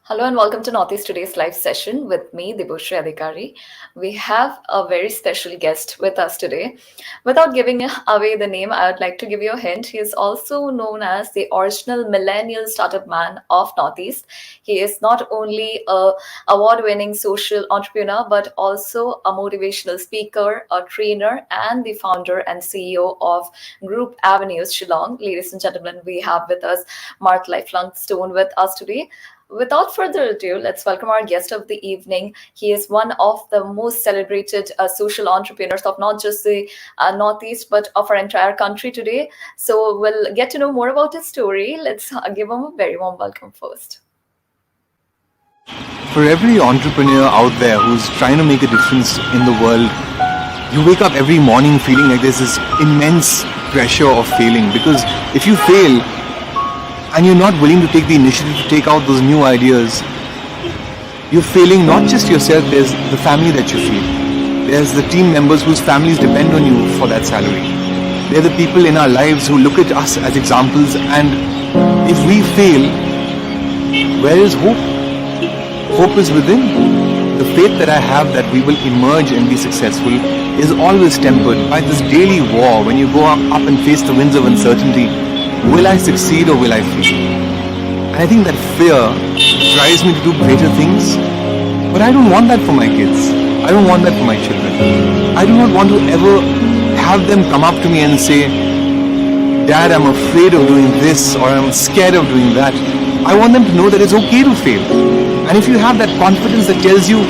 Hello and welcome to Northeast Today's live session with me, Dibushree Adhikari. We have a very special guest with us today. Without giving away the name, I would like to give you a hint. He is also known as the original millennial startup man of Northeast. He is not only a award-winning social entrepreneur, but also a motivational speaker, a trainer, and the founder and CEO of Group Avenues Shillong. Ladies and gentlemen, we have with us Mark Laitflang Stone with us today. Without further ado, let's welcome our guest of the evening. He is one of the most celebrated social entrepreneurs of not just the Northeast, but of our entire country today. So we'll get to know more about his story. Let's give him a very warm welcome first. For every entrepreneur out there who's trying to make a difference in the world, you wake up every morning feeling like there's this immense pressure of failing. Because if you fail, and you're not willing to take the initiative to take out those new ideas, you're failing not just yourself, there's the family that you feed. There's the team members whose families depend on you for that salary. They're the people in our lives who look at us as examples, and if we fail, where is hope? Hope is within. The faith that I have that we will emerge and be successful is always tempered by this daily war when you go up and face the winds of uncertainty. Will I succeed or will I fail? And I think that fear drives me to do greater things. But I don't want that for my kids. I don't want that for my children. I do not want to ever have them come up to me and say, Dad, I'm afraid of doing this or I'm scared of doing that. I want them to know that it's okay to fail. And if you have that confidence that tells you,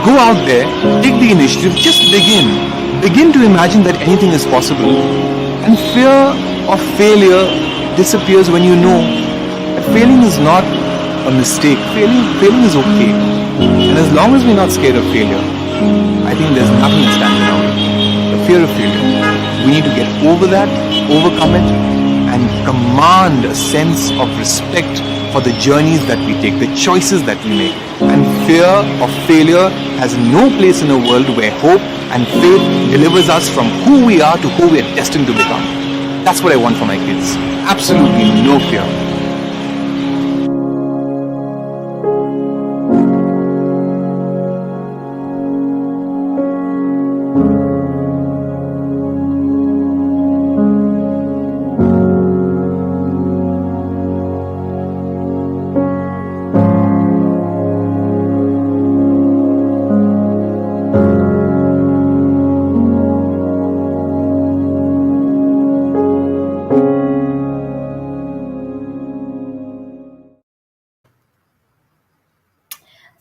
go out there, take the initiative, just begin. Begin to imagine that anything is possible. And fear of failure disappears when you know that failing is not a mistake. Failing is okay. And as long as we're not scared of failure, I think there's nothing that stands around it. The fear of failure. We need to get over that, overcome it, and command a sense of respect for the journeys that we take, the choices that we make. And fear of failure has no place in a world where hope and faith delivers us from who we are to who we are destined to become. That's what I want for my kids. Absolutely no fear.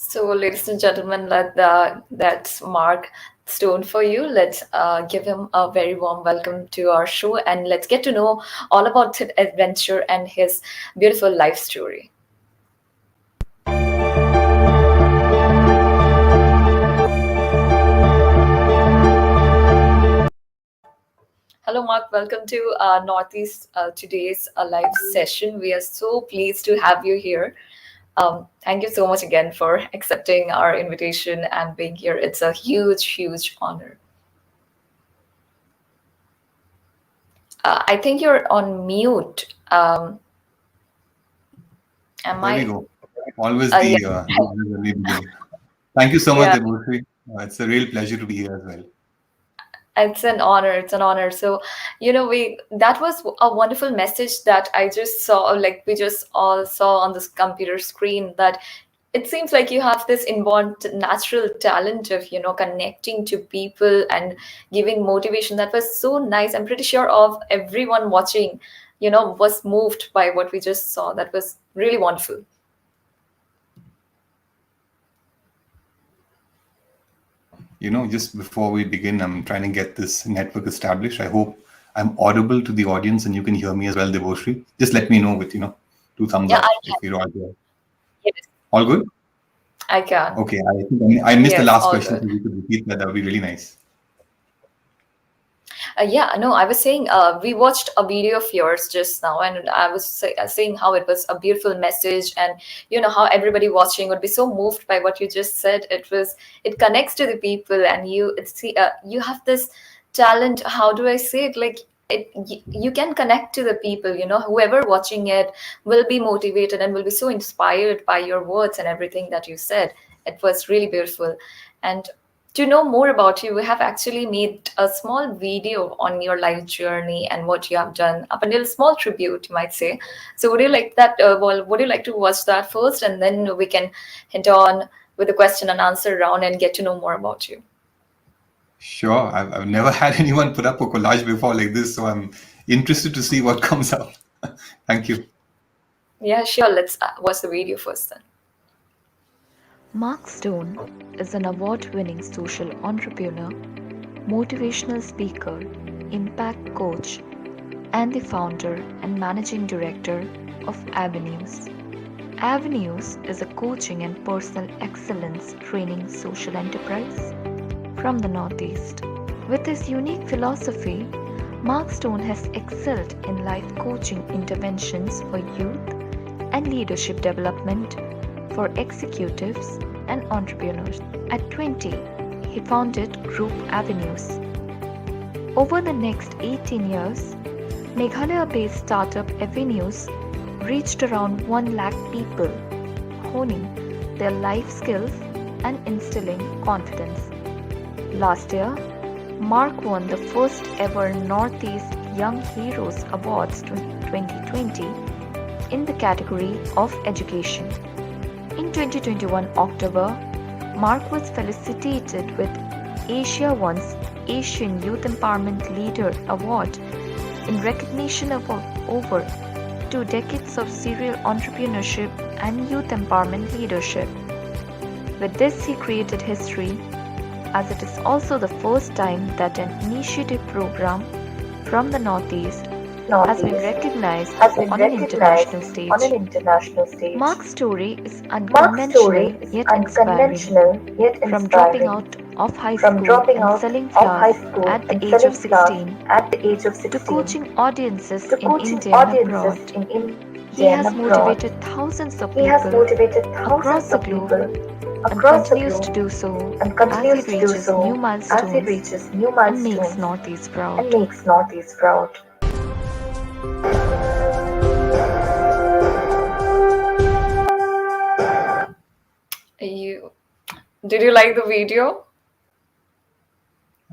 So, ladies and gentlemen, that's Mark Stone for you. Let's give him a very warm welcome to our show and let's get to know all about his adventure and his beautiful life story. Hello, Mark. Welcome to Northeast Today's live session. We are so pleased to have you here. Thank you so much again for accepting our invitation and being here. It's a huge, huge honor. I think you're on mute. Am There I? we go. Always Yeah. the Thank you so much, Yeah. Dibushree. It's a real pleasure to be here as well. It's an honor. It's an honor. So, that was a wonderful message that I just saw, like we just all saw on this computer screen, that it seems like you have this inborn natural talent of, connecting to people and giving motivation. That was so nice. I'm pretty sure of everyone watching, was moved by what we just saw. That was really wonderful. Just before we begin, I'm trying to get this network established. I hope I'm audible to the audience and you can hear me as well, Dibushree. Just let me know with, 2 thumbs Yeah, up I if you're all there. Yes, All good? I can. Okay, I think I missed the Yes, last all question, good. so you could repeat that. That would be really nice. Yeah, no, I was saying we watched a video of yours just now, and I was saying how it was a beautiful message, and how everybody watching would be so moved by what you just said. It connects to the people, and you have this talent. How do I say it? Like you can connect to the people, whoever watching it will be motivated and will be so inspired by your words and everything that you said. It was really beautiful. And to know more about you, we have actually made a small video on your life journey and what you have done, up until a small tribute, you might say. So would you like that, would you like to watch that first, and then we can hint on with the question and answer round and get to know more about you? Sure. I've never had anyone put up a collage before like this, so I'm interested to see what comes out. Thank you. Yeah, sure, let's watch the video first then. Mark Stone is an award winning social entrepreneur, motivational speaker, impact coach, and the founder and managing director of Avenues. Avenues is a coaching and personal excellence training social enterprise from the Northeast. With his unique philosophy, Mark Stone has excelled in life coaching interventions for youth and leadership development for executives and entrepreneurs. At 20, he founded Group Avenues. Over the next 18 years, Meghalaya-based startup Avenues reached around 1 lakh people, honing their life skills and instilling confidence. Last year, Mark won the first ever Northeast Young Heroes Awards 2020 in the category of education. In 2021 October, Mark was felicitated with AsiaOne's Asian Youth Empowerment Leader Award in recognition of over 2 decades of serial entrepreneurship and youth empowerment leadership. With this, he created history, as it is also the first time that an initiative program from the Northeast has been recognized on an international stage. Mark's story is unconventional yet inspiring. From dropping out of high school and selling flowers at the age of 16 to coaching audiences in India and abroad, he has motivated thousands of people across the globe and continues to do so as he reaches new milestones and makes Northeast proud. You Did you like the video?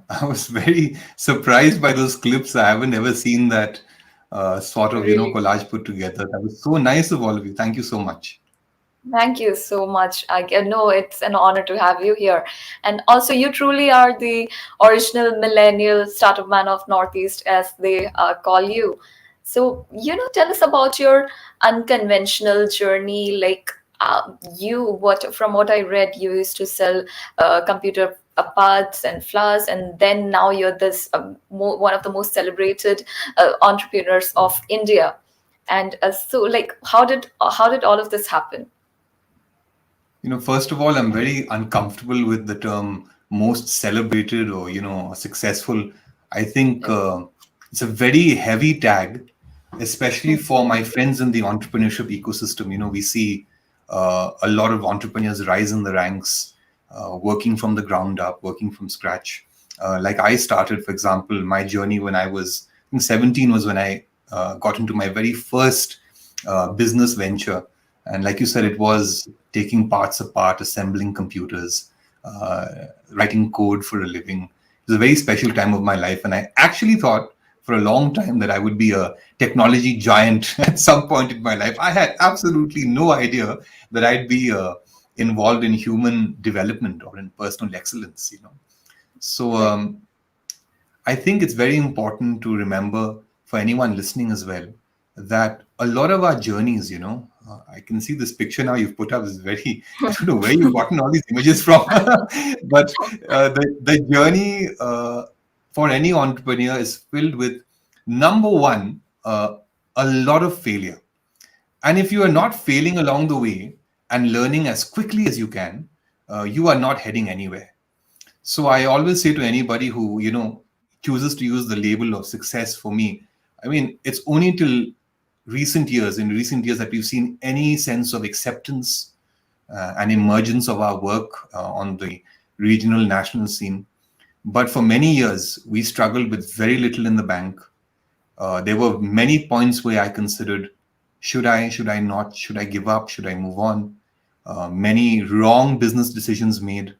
I was very surprised by those clips. I haven't ever seen that sort of, Really? collage put together. That was so nice of all of you. Thank you so much. Thank you so much. Know it's an honor to have you here. And also, you truly are the original millennial startup man of Northeast, as they call you. So, tell us about your unconventional journey. Like, from what I read, you used to sell computer parts and flowers, and then now you're this one of the most celebrated entrepreneurs of India. And so, like, how did all of this happen? First of all, I'm very uncomfortable with the term most celebrated or, successful. I think it's a very heavy tag, especially for my friends in the entrepreneurship ecosystem. We see a lot of entrepreneurs rise in the ranks, working from the ground up, working from scratch. Like I started, for example, my journey when I was, I think 17 was when I got into my very first business venture. And like you said, it was taking parts apart, assembling computers, writing code for a living. It was a very special time of my life. And I actually thought for a long time that I would be a technology giant at some point in my life. I had absolutely no idea that I'd be involved in human development or in personal excellence. So I think it's very important to remember for anyone listening as well that a lot of our journeys, I can see this picture now you've put up is very, I don't know where you've gotten all these images from, but the journey for any entrepreneur is filled with, number one, a lot of failure. And if you are not failing along the way and learning as quickly as you can, you are not heading anywhere. So I always say to anybody who, chooses to use the label of success for me, I mean, it's only till recent years that we've seen any sense of acceptance and emergence of our work on the regional national scene. But for many years, we struggled with very little in the bank, There were many points where I considered, should I not, should I give up, should I move on? Many wrong business decisions made,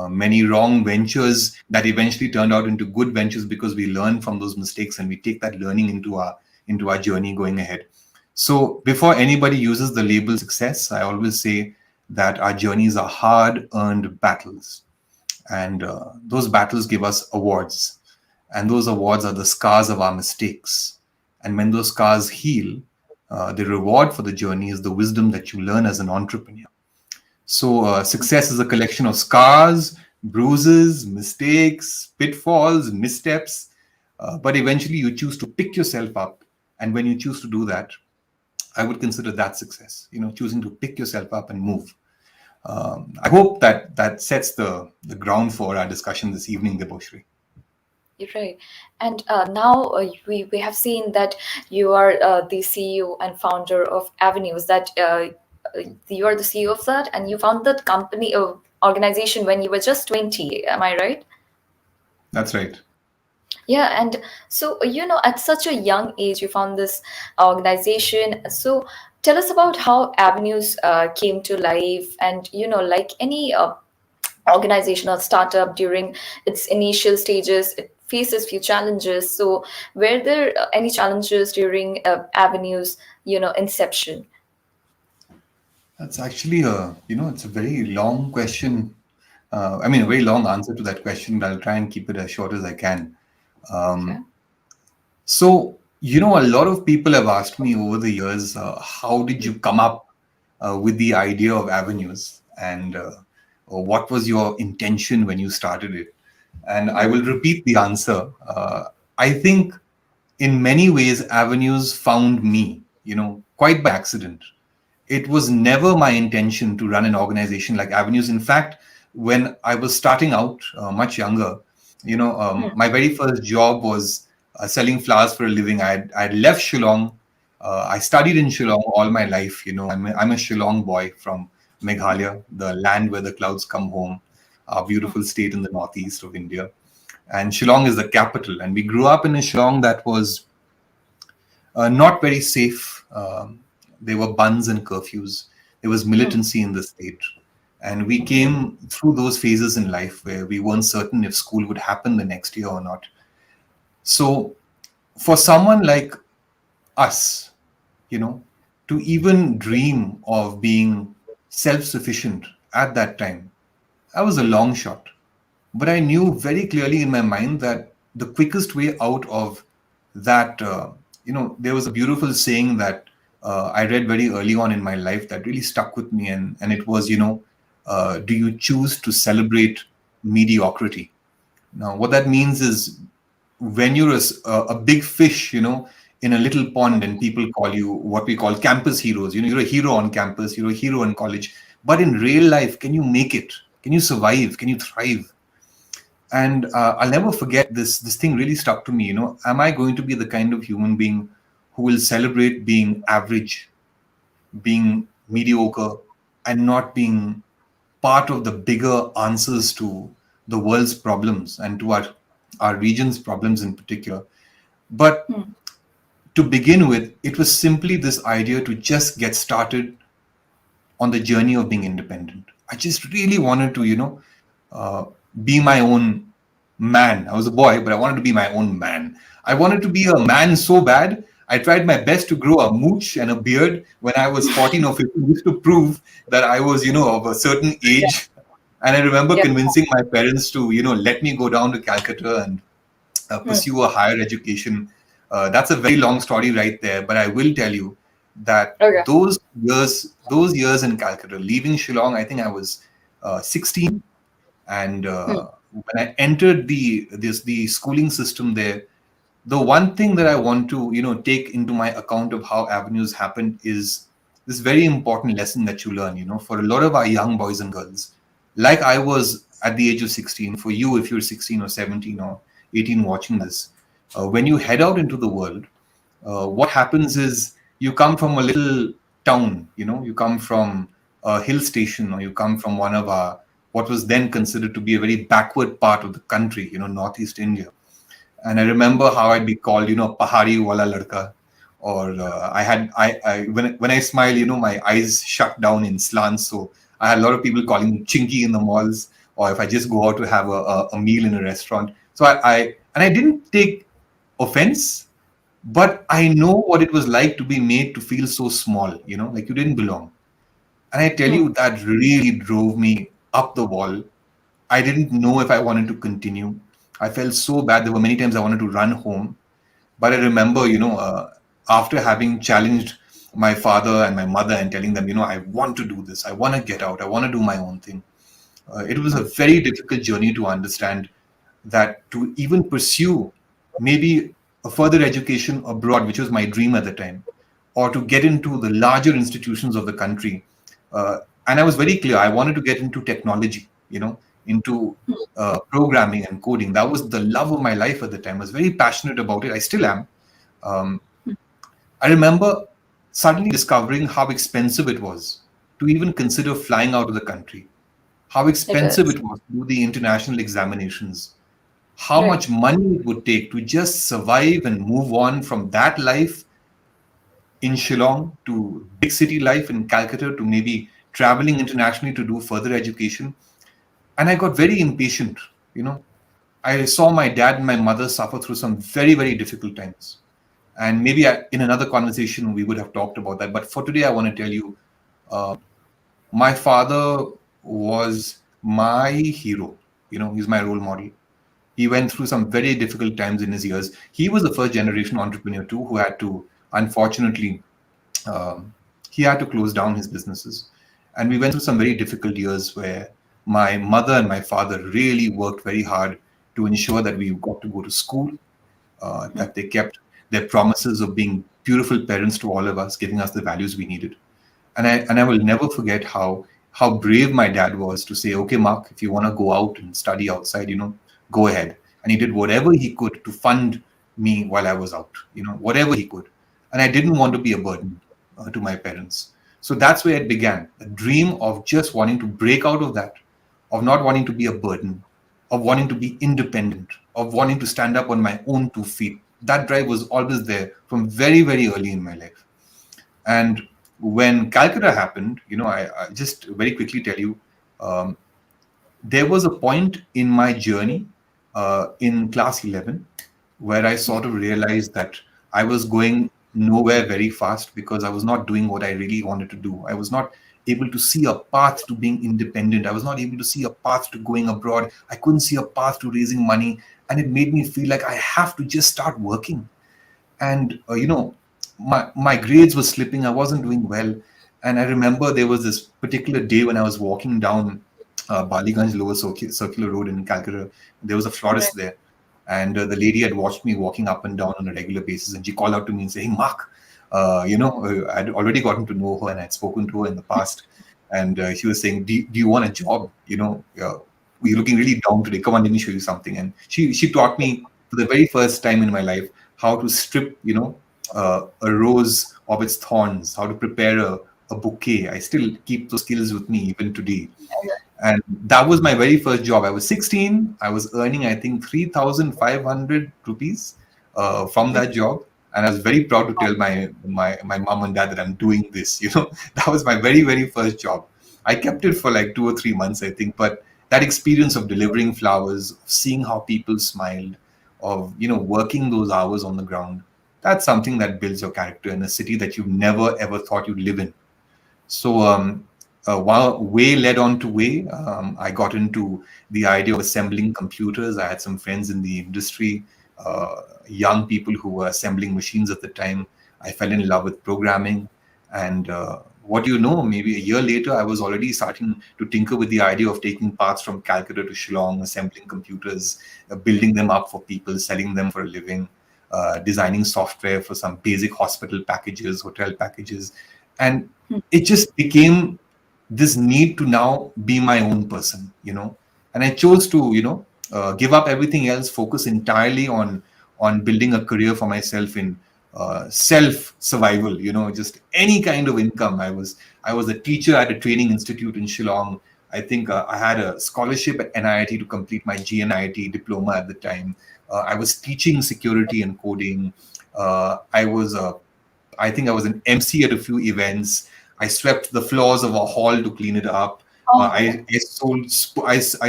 many wrong ventures that eventually turned out into good ventures because we learn from those mistakes and we take that learning into our journey going ahead. So before anybody uses the label success, I always say that our journeys are hard earned battles, and those battles give us awards, and those awards are the scars of our mistakes. And when those scars heal, the reward for the journey is the wisdom that you learn as an entrepreneur. So, success is a collection of scars, bruises, mistakes, pitfalls, missteps. But eventually, you choose to pick yourself up. And when you choose to do that, I would consider that success. Choosing to pick yourself up and move. I hope that that sets the ground for our discussion this evening, Deboshri. You're right. And now we have seen that you are the CEO and founder of Avenues. You are the CEO of that, and you found that company organization when you were just 20. Am I right? That's right. Yeah, and so, at such a young age, you found this organization. So, tell us about how Avenues came to life, and, like any organization or startup during its initial stages, it faces few challenges. So, were there any challenges during Avenues, inception? That's actually it's a very long question. I mean, a very long answer to that question, but I'll try and keep it as short as I can. Okay. So, a lot of people have asked me over the years, how did you come up with the idea of avenues, and what was your intention when you started it? And I will repeat the answer. I think in many ways, avenues found me, quite by accident. It was never my intention to run an organization like Avenues. In fact, when I was starting out, much younger, my very first job was selling flowers for a living. I had left Shillong. I studied in Shillong all my life. I'm a Shillong boy from Meghalaya, the land where the clouds come home, a beautiful state in the northeast of India. And Shillong is the capital. And we grew up in a Shillong that was not very safe. There were buns and curfews. There was militancy in the state. And we came through those phases in life where we weren't certain if school would happen the next year or not. So, for someone like us, to even dream of being self sufficient at that time, that was a long shot. But I knew very clearly in my mind that the quickest way out of that, there was a beautiful saying that I read very early on in my life that really stuck with me. And it was, do you choose to celebrate mediocrity? Now, what that means is when you're a big fish, in a little pond, and people call you what we call campus heroes. You're a hero on campus, you're a hero in college. But in real life, can you make it? Can you survive? Can you thrive? And I'll never forget this thing really stuck to me. Am I going to be the kind of human being who will celebrate being average, being mediocre, and not being part of the bigger answers to the world's problems and to our region's problems in particular? But to begin with, it was simply this idea to just get started on the journey of being independent. I just really wanted to, uh, be my own man. I was a boy, but I wanted to be my own man. I wanted to be a man so bad. I tried my best to grow a mooch and a beard when I was 14 or 15, just to prove that I was, of a certain Yeah. age. And I remember Yeah. convincing my parents to, let me go down to Calcutta and pursue a higher education. That's a very long story right there, but I will tell you that Okay. those years in Calcutta, leaving Shillong, I think I was 16, and when I entered the schooling system there, the one thing that I want to take into my account of how avenues happened is this very important lesson that you learn. For a lot of our young boys and girls, like I was at the age of 16. For you, if you're 16 or 17 or 18 watching this, when you head out into the world, what happens is you come from a little town. You come from a hill station, or you come from one of our what was then considered to be a very backward part of the country, northeast India. And I remember how I'd be called, Pahari wala ladka, or I when I smile, my eyes shut down in slants. So I had a lot of people calling me chinky in the malls, or if I just go out to have a meal in a restaurant. So I didn't take offense, but I know what it was like to be made to feel so small, like you didn't belong. And I tell Hmm. you, that really drove me up the wall. I didn't know if I wanted to continue. I felt so bad. There were many times I wanted to run home. But I remember, after having challenged my father and my mother and telling them, I want to do this, I want to get out, I want to do my own thing. It was a very difficult journey to understand that to even pursue maybe a further education abroad, which was my dream at the time, or to get into the larger institutions of the country. And I was very clear, I wanted to get into technology, into programming and coding. That was the love of my life at the time. I was very passionate about it. I still am. Um, I remember suddenly discovering how expensive it was to even consider flying out of the country, how It expensive is. it was to do the international examinations, how Right. much money it would take to just survive and move on from that life in Shillong to big city life in Calcutta to maybe traveling internationally to do further education. And I got very impatient. You know, I saw my dad and my mother suffer through some very, very difficult times. And maybe in another conversation, we would have talked about that. But for today, I want to tell you my father was my hero. He's my role model. He went through some very difficult times in his years. He was the first generation entrepreneur too, who had to, unfortunately, um, he had to close down his businesses. And we went through some very difficult years where my mother and my father really worked very hard to ensure that we got to go to school, that they kept their promises of being beautiful parents to all of us, giving us the values we needed. And I will never forget how brave my dad was to say, okay, Mark, if you want to go out and study outside, go ahead. And he did whatever he could to fund me while I was out, whatever he could. And I didn't want to be a burden to my parents. So that's where it began, a dream of just wanting to break out of that, of not wanting to be a burden, of wanting to be independent, of wanting to stand up on my own 2 feet. That drive was always there from very, very early in my life. And when Calcutta happened, I just very quickly tell you, um, there was a point in my journey in class 11 where I sort of realized that I was going nowhere very fast because I was not doing what I really wanted to do. I was not able to see a path to being independent. I was not able to see a path to going abroad. I couldn't see a path to raising money. And it made me feel like I have to just start working. And my grades were slipping. I wasn't doing well. And I remember there was this particular day when I was walking down Baliganj Lower Circular Road in Calcutta. There was a Right. florist there, and the lady had watched me walking up and down on a regular basis, and she called out to me and said, "Hey, Mark, I'd already gotten to know her and I'd spoken to her in the past, and she was saying, do you want a job? You're looking really down today. Come on, let me show you something." And she taught me for the very first time in my life how to strip, a rose of its thorns, how to prepare a bouquet. I still keep those skills with me even today. And that was my very first job. I was 16. I was earning, I think, 3,500 rupees from that job. And I was very proud to tell my mom and dad that I'm doing this. That was my very, very first job. I kept it for like 2 or 3 months, I think. But that experience of delivering flowers, of seeing how people smiled, of working those hours on the ground, that's something that builds your character in a city that you never ever thought you'd live in. So while way led on to way, I got into the idea of assembling computers. I had some friends in the industry, young people who were assembling machines at the time. I fell in love with programming. And what do you know, maybe a year later, I was already starting to tinker with the idea of taking parts from Calcutta to Shillong, assembling computers, building them up for people, selling them for a living, designing software for some basic hospital packages, hotel packages. And it just became this need to now be my own person. And I chose to give up everything else, focus entirely on building a career for myself in self survival, just any kind of income. I was a teacher at a training institute in Shillong. I think I had a scholarship at NIT to complete my GNIT diploma at the time. I was teaching security and coding. I think I was an MC at a few events. I swept the floors of a hall to clean it up. Oh. I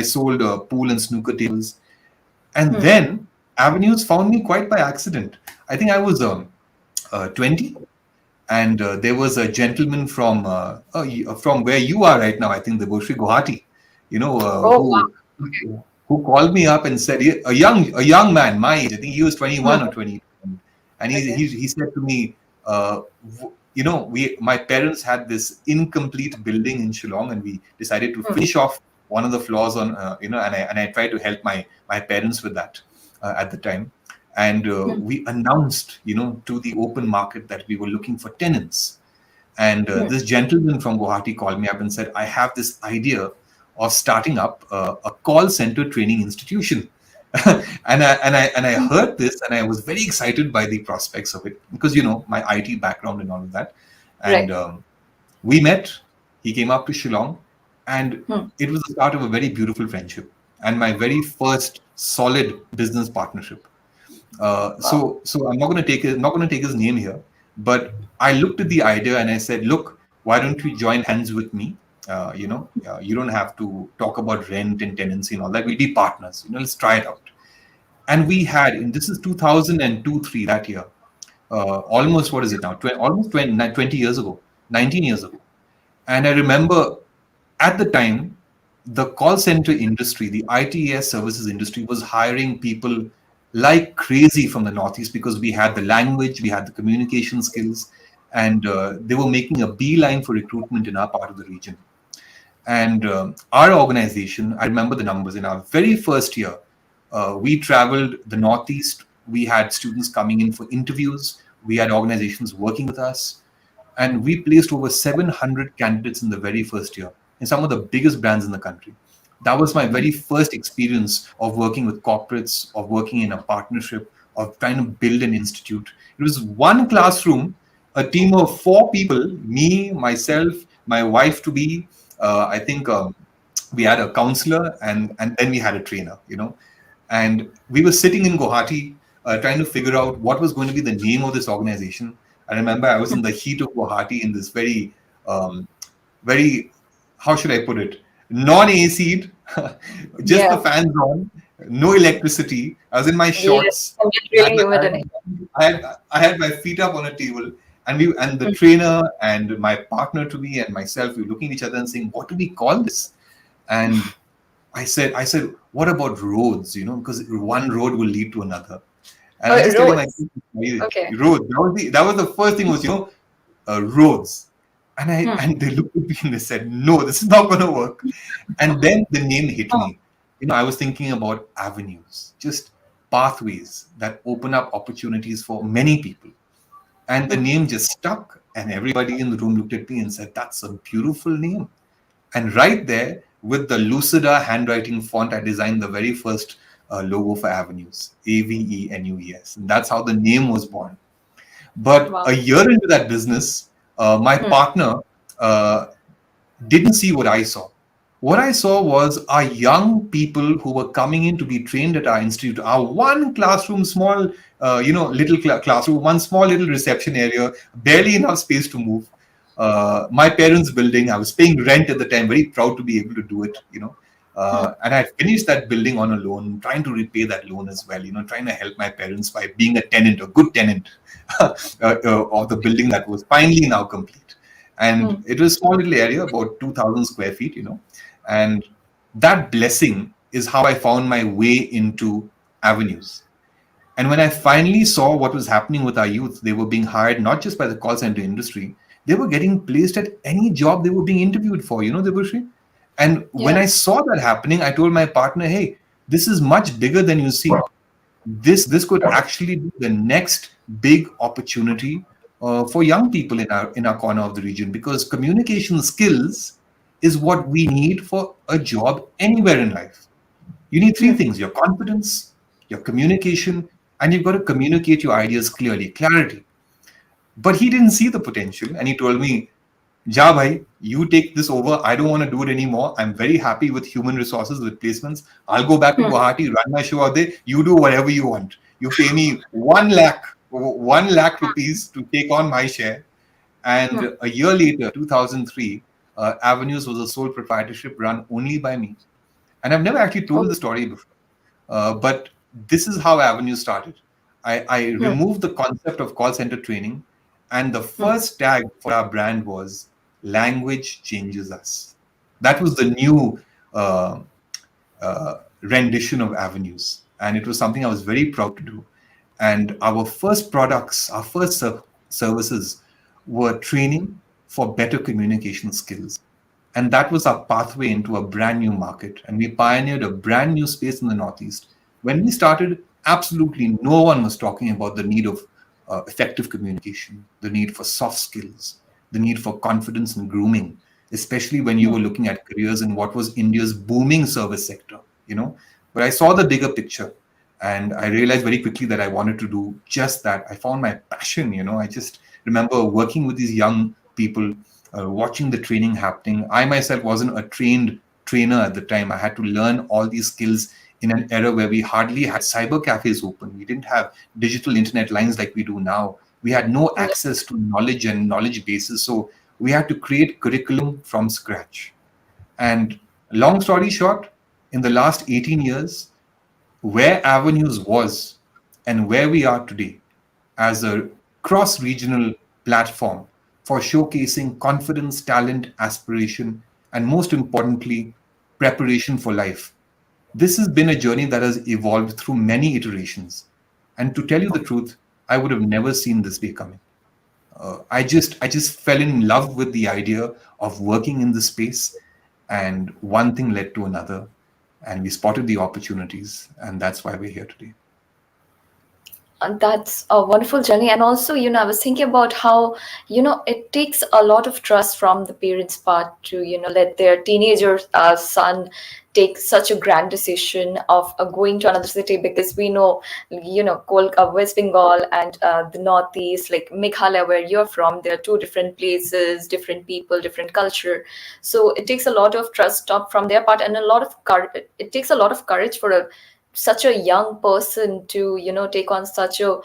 sold pool and snooker tables. And Hmm. then Avenues found me quite by accident. I think I was 20, and there was a gentleman from where you are right now. I think the Boshri Guwahati, Oh, wow. who called me up and said, a young man, my age. I think he was Hmm. 21 or 20, and he Okay. he, he said to me, we my parents had this incomplete building in Shillong, and we decided to Hmm. finish off one of the floors on, and I tried to help my parents with that at the time. And Hmm. we announced, to the open market that we were looking for tenants. And Hmm. this gentleman from Guwahati called me up and said, I have this idea of starting up a call center training institution. and I heard this, and I was very excited by the prospects of it, because my IT background and all of that. And Right. we met. He came up to Shillong, and Hmm. it was the start of a very beautiful friendship and my very first solid business partnership. Wow. So I'm not going to take his name here, but I looked at the idea and I said, look, why don't you join hands with me? You don't have to talk about rent and tenancy and all that. We'll be partners. Let's try it out. And we had, and this is 2002, 3, that year, almost, what is it now? Almost 20 years ago, 19 years ago. And I remember at the time, the call center industry, the ITES services industry, was hiring people like crazy from the Northeast, because we had the language, we had the communication skills, and they were making a beeline for recruitment in our part of the region. And our organization, I remember the numbers, in our very first year, we traveled the Northeast. We had students coming in for interviews. We had organizations working with us. And we placed over 700 candidates in the very first year in some of the biggest brands in the country. That was my very first experience of working with corporates, of working in a partnership, of trying to build an institute. It was one classroom, a team of 4 people: me, myself, my wife to be. I think we had a counselor, and then we had a trainer. And we were sitting in Guwahati, trying to figure out what was going to be the name of this organization. I remember I was in the heat of Guwahati in this very, how should I put it, non-AC'd, just Yeah. the fans on, no electricity. I was in my Yes. shorts. Can get I had really my, humid in here. I had my feet up on a table, and the Hmm. trainer and my partner to be and myself, we were looking at each other and saying, what do we call this? And I said, what about roads? Because one road will lead to another. And I was Oh, just telling my roads. kids, Okay. roads. That was the first thing, was roads. Hmm. And they looked at me and they said, no, this is not going to work. And then the name hit Oh. me. I was thinking about avenues, just pathways that open up opportunities for many people. And the Hmm. name just stuck. And everybody in the room looked at me and said, that's a beautiful name. And right there, with the Lucida handwriting font, I designed the very first logo for Avenues, Avenues. And that's how the name was born. But Wow. a year into that business, my Hmm. partner uh, didn't see what I saw. What I saw was our young people who were coming in to be trained at our institute. Our one classroom, small, little classroom, one small little reception area, barely enough space to move. My parents' building. I was paying rent at the time. Very proud to be able to do it. Hmm. And I finished that building on a loan, trying to repay that loan as well. Trying to help my parents by being a tenant, a good tenant of the building that was finally now complete. Hmm. And it was a small little area, about 2,000 square feet. And that blessing is how I found my way into avenues. And when I finally saw what was happening with our youth, they were being hired not just by the call center industry, they were getting placed at any job they were being interviewed for, Debushri. And when Yeah. I saw that happening, I told my partner, hey, this is much bigger than you see. This could actually be the next big opportunity for young people in our corner of the region, because communication skills is what we need for a job anywhere in life. You need three Hmm. things: your confidence, your communication, and you've got to communicate your ideas clearly. Clarity. But he didn't see the potential, and he told me, Ja bhai, you take this over. I don't want to do it anymore. I'm very happy with human resources, with placements. I'll go back to Hmm. Guwahati, run my show out there. You do whatever you want. You pay me 1 lakh, 1 lakh rupees to take on my share. Hmm. And a year later, 2003, Avenues was a sole proprietorship run only by me. And I've never actually told Oh. the story before. But this is how Avenue started. I Hmm. removed the concept of call center training, and the Hmm. first tag for our brand was "Language changes us." That was the new uh, rendition of Avenues, and it was something I was very proud to do. And our first products, our first services were training for better communication skills. And that was our pathway into a brand new market. And we pioneered a brand new space in the Northeast. When we started, absolutely no one was talking about the need of effective communication, the need for soft skills, the need for confidence and grooming, especially when you were looking at careers in what was India's booming service sector, you know. But I saw the bigger picture, and I realized very quickly that I wanted to do just that. I found my passion, you know. I just remember working with these young people, watching the training happening. I myself wasn't a trained trainer at the time. I had to learn all these skills in an era where we hardly had cyber cafes open. We didn't have digital internet lines like we do now. We had no Yeah. access to knowledge and knowledge bases. So we had to create curriculum from scratch. And long story short, in the last 18 years, where Avenues was and where we are today as a cross regional platform for showcasing confidence, talent, aspiration, and most importantly, preparation for life. This has been a journey that has evolved through many iterations. And to tell you the truth, I would have never seen this day coming. I just fell in love with the idea of working in the space, and one thing led to another, and we spotted the opportunities, and that's why we're here today. That's a wonderful journey. And also, I was thinking about how, it takes a lot of trust from the parents' part to, let their teenager son take such a grand decision of going to another city, because we know, West Bengal and the Northeast, like Meghalaya, where you're from, there are two different places, different people, different culture. So it takes a lot of trust up from their part, and a lot of courage. It takes a lot of courage for a such a young person to take on such a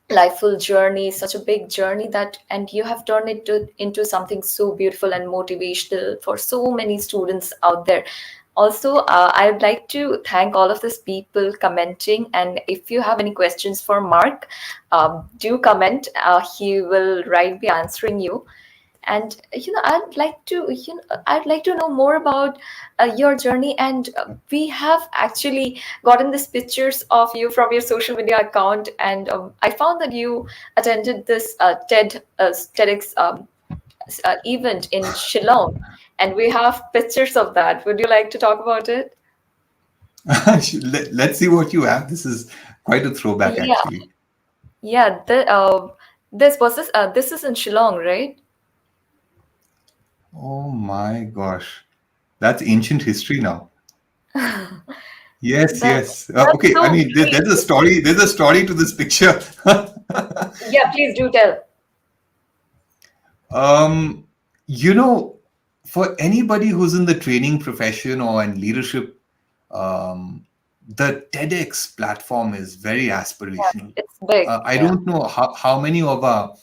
lifeful journey, such a big journey, that and you have turned it into something so beautiful and motivational for so many students out there. Also, I'd like to thank all of these people commenting, and if you have any questions for Mark, do comment. He will right be answering you. And I'd like to know more about your journey. And we have actually gotten these pictures of you from your social media account, and I found that you attended this TEDx event in Shillong, and we have pictures of that. Would you like to talk about it? Let's see what you have. This is quite a throwback, Yeah, actually. yeah. This is in Shillong, right? Oh my gosh, that's ancient history now. Yes, that yes. that's Okay, I so mean, there's a great. story. There's a story to this picture. Yeah, please do tell. Um, you know, for anybody who's in the training profession or in leadership, um, the TEDx platform is very Yeah, aspirational. it's big. I Yeah. don't know how many of our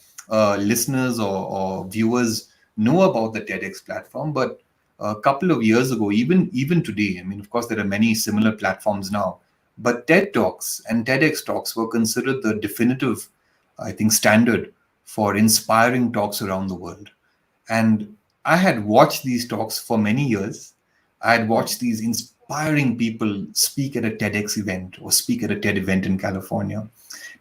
listeners or viewers know about the TEDx platform, but a couple of years ago, even today, I mean, of course, there are many similar platforms now, but TED Talks and TEDx Talks were considered the definitive, I think, standard for inspiring talks around the world. And I had watched these talks for many years. I had Hmm. watched these inspiring people speak at a TEDx event or speak at a TED event in California.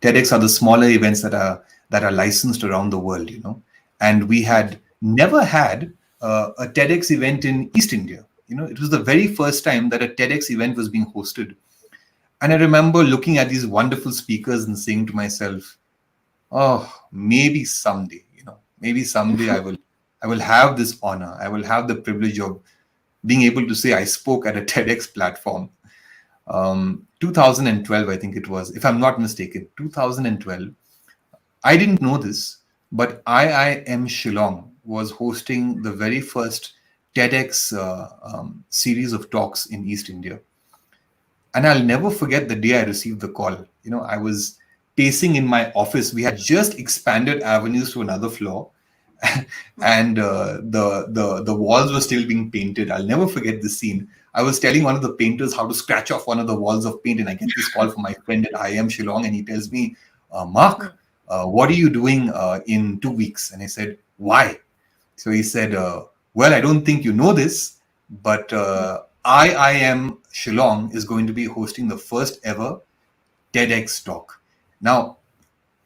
TEDx are the smaller events that are licensed around the world, you know. And we had never had a TEDx event in East India. You know, it was the very first time that a TEDx event was being hosted. And I remember looking at these wonderful speakers and saying to myself, oh, maybe someday, you know, maybe someday I will have this honor. I will have the privilege of being able to say I spoke at a TEDx platform. 2012, I think it was, if I'm not mistaken, 2012. I didn't know this, but IIM Shillong was hosting the very first TEDx series of talks in East India. And I'll never forget the day I received the call. I was pacing in my office. We had just expanded avenues to another floor, and the walls were still being painted. I'll never forget this scene. I was telling one of the painters how to scratch off one of the walls of paint, and I get this call from my friend at IIM Shillong, and he tells me, "Mark, what are you doing in 2 weeks?" And I said, "Why?" So he said, "Well, I don't think you know this, but IIM Shillong is going to be hosting the first ever TEDx talk." Now,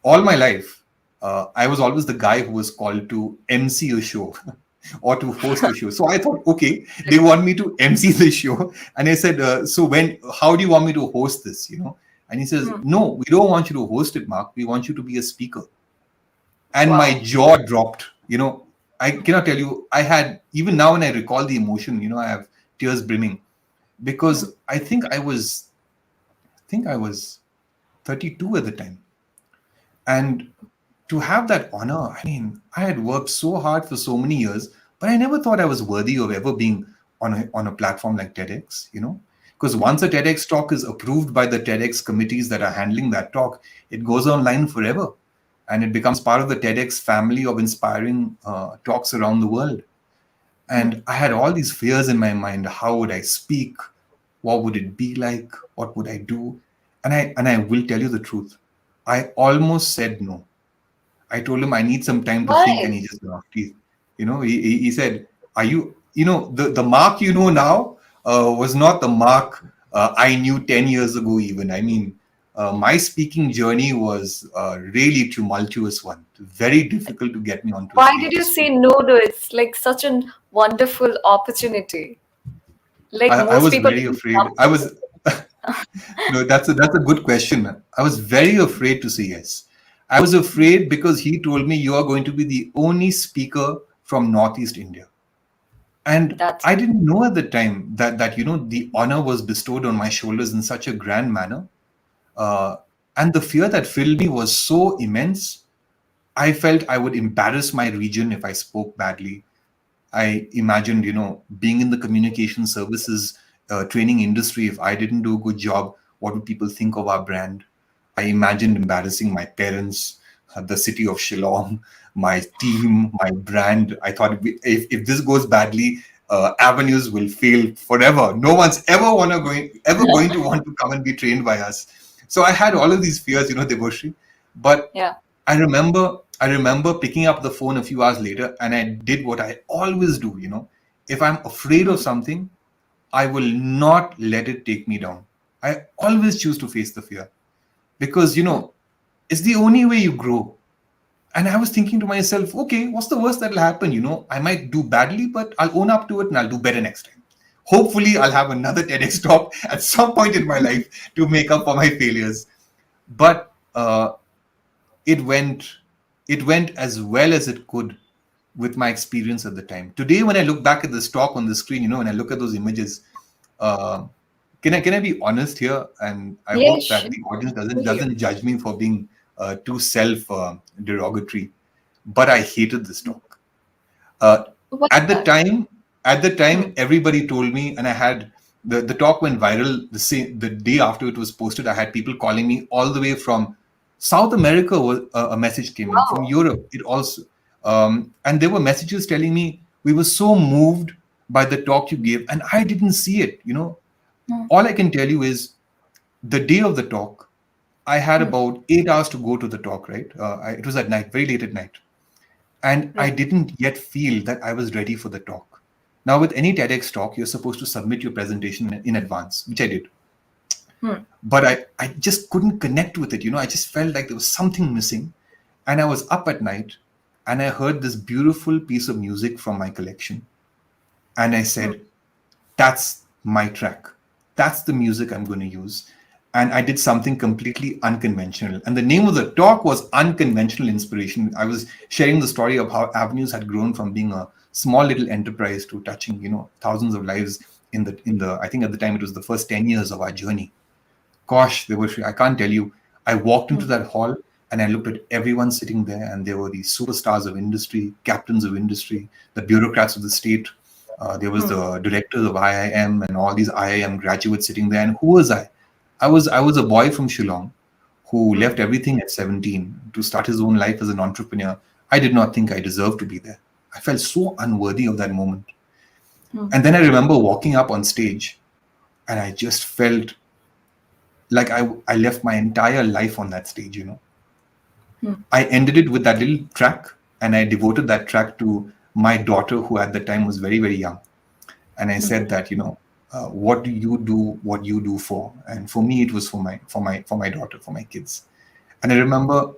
all my life, I was always the guy who was called to MC a show or to host a show. So I thought, okay, they want me to MC the show. And I said, so how do you want me to host this? And he says, no, we don't want you to host it, Mark. We want you to be a speaker. And my Wow. jaw dropped. I cannot tell you, I had, even now when I recall the emotion, I have tears brimming, because I think I was 32 at the time. And to have that honor, I mean, I had worked so hard for so many years, but I never thought I was worthy of ever being on a platform like TEDx, because once a TEDx talk is approved by the TEDx committees that are handling that talk, it goes online forever. And it becomes part of the TEDx family of inspiring talks around the world. And I had all these fears in my mind. How would I speak? What would it be like? What would I do? And I will tell you the truth. I almost said no. I told him I need some time to think, and Why? he just laughed. He said, "Are you, the Mark now was not the Mark I knew 10 years ago. Even I mean, my speaking journey was a really tumultuous one. Very difficult to get me onto a Why stage did to you speak. say no to it? It's like such a wonderful opportunity. Like I most was people very don't afraid. jump into it. No, that's a good question. I was very afraid to say yes. I was afraid because he told me you are going to be the only speaker from Northeast India. And That's I didn't know at the time that the honor was bestowed on my shoulders in such a grand manner. Uh, and the fear that filled me was so immense. I felt I would embarrass my region if I spoke badly. I imagined, being in the communication services training industry. If I didn't do a good job, what would people think of our brand? I imagined embarrassing my parents, the city of Shillong, my team, my brand. I thought if this goes badly, avenues will fail forever. No one's ever going to want to come and be trained by us. So I had all of these fears, Devoshri. But yeah. I remember picking up the phone a few hours later, and I did what I always do. If I'm afraid of something, I will not let it take me down. I always choose to face the fear, because it's the only way you grow. And I was thinking to myself, okay, what's the worst that'll happen? I might do badly, but I'll own up to it and I'll do better next time. Hopefully, I'll have another TEDx talk at some point in my life to make up for my failures. But it went it went as well as it could with my experience at the time. Today, when I look back at this talk on the screen, when I look at those images, uh, can I be honest here? And I Yeah, hope that the audience doesn't surely. doesn't judge me for being too self derogatory. But I hated this talk. Uh, What's at the that? time, everybody told me, and I had the talk went viral the day after it was posted. I had people calling me all the way from South America. A message came in from Wow. Europe. It also, and there were messages telling me we were so moved by the talk you gave, and I didn't see it. All I can tell you is the day of the talk, I had about 8 hours to go to the talk. Right, it was at night, very late at night, and I Right. didn't yet feel that I was ready for the talk. Now, with any TEDx talk, you're supposed to submit your presentation in advance, which I did. But I just couldn't connect with it. I just felt like there was something missing. And I was up at night and I heard this beautiful piece of music from my collection. And I said, that's my track. That's the music I'm going to use. And I did something completely unconventional. And the name of the talk was Unconventional Inspiration. I was sharing the story of how Avenues had grown from being a small little enterprise to touching, thousands of lives in the I think at the time it was the first 10 years of our journey. Gosh, I can't tell you. I walked into that hall. And I looked at everyone sitting there, and there were these superstars of industry, captains of industry, the bureaucrats of the state. There was the directors of IIM and all these IIM graduates sitting there. And who was I? I was a boy from Shillong who left everything at 17 to start his own life as an entrepreneur. I did not think I deserved to be there. I felt so unworthy of that moment. And then I remember walking up on stage, and I just felt like I left my entire life on that stage, I ended it with that little track, and I devoted that track to my daughter, who at the time was very, very young. And I said that, what do you do what you do for? And for me, it was for my daughter, for my kids. And I remember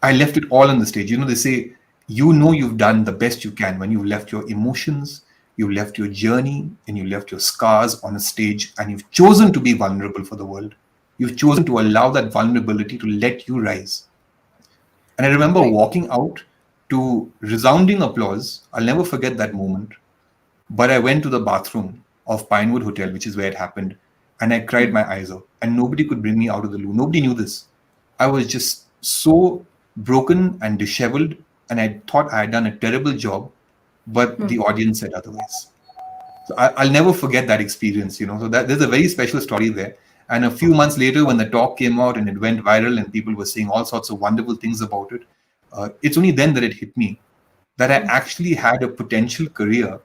I left it all on the stage. They say, you've done the best you can when you've left your emotions, you left your journey, and you left your scars on a stage, and you've chosen to be vulnerable for the world. You've chosen to allow that vulnerability to let you rise. And I remember Right. walking out to resounding applause. I'll never forget that moment. But I went to the bathroom of Pinewood Hotel, which is where it happened, and I cried my eyes out. And nobody could bring me out of the loo. Nobody knew this. I was just so broken and disheveled, and I thought I had done a terrible job, but the audience said otherwise. So I'll never forget that experience, So there's a very special story there. And a few months later, when the talk came out and it went viral and people were saying all sorts of wonderful things about it, it's only then that it hit me that I actually had a potential career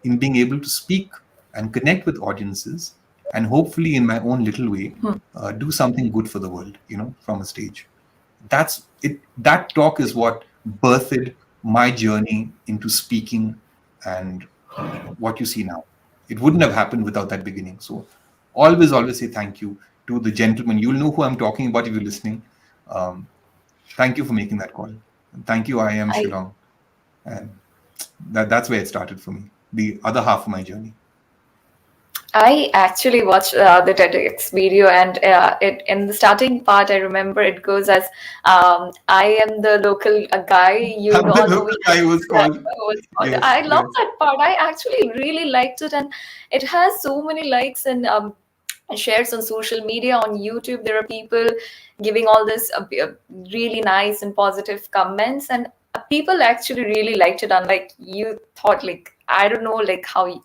in being able to speak and connect with audiences, and hopefully in my own little way, do something good for the world, from a stage. That's it. That talk is what birthed my journey into speaking and what you see now. It wouldn't have happened without that beginning. So always say thank you to the gentleman. You'll know who I'm talking about if you're listening. Um, Thank you for making that call. And thank you, I am I Shillong. And that's where it started for me, the other half of my journey. I actually watched the TEDx video, and it in the starting part, I remember it goes as, "I am the local guy you I'm the all know." local guy who was Right. called. Yes, I love yes. that part. I actually really liked it, and it has so many likes and shares on social media, on YouTube. There are people giving all this really nice and positive comments, and people actually really liked it. Unlike you thought, like, I don't know, like how you,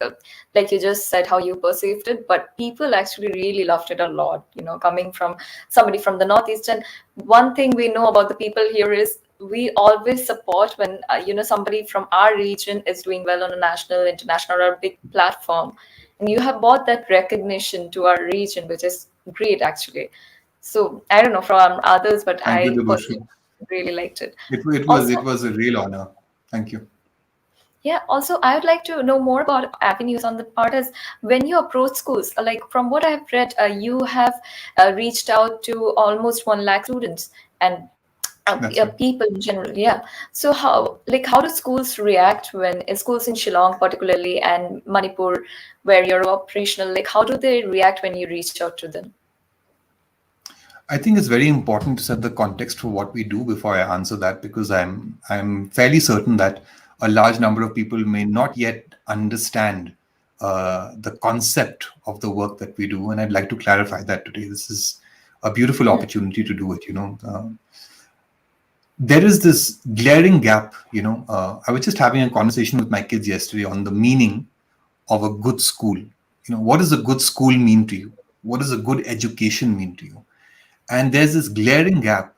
like you just said, how you perceived it, but people actually really loved it a lot. Coming from somebody from the Northeast, and one thing we know about the people here is we always support when somebody from our region is doing well on a national, international, or a big platform, and you have brought that recognition to our region, which is great actually. So I don't know from others, but Thank you, I personally Devotion. really liked it. It was Also, a real honor. Thank you. yeah, also I would like to know more about avenues on the part as when you approach schools. Like from what I've read, you have reached out to almost 1 lakh students and That's right. people in general. Yeah. So how do schools react when schools in Shillong particularly and Manipur, where you're operational, like how do they react when you reach out to them? I think it's very important to set the context for what we do before I answer that, because I'm fairly certain that a large number of people may not yet understand the concept of the work that we do, and I'd like to clarify that today. This is a beautiful opportunity to do it. There is this glaring gap. I was just having a conversation with my kids yesterday on the meaning of a good school. What does a good school mean to you? What does a good education mean to you? And there's this glaring gap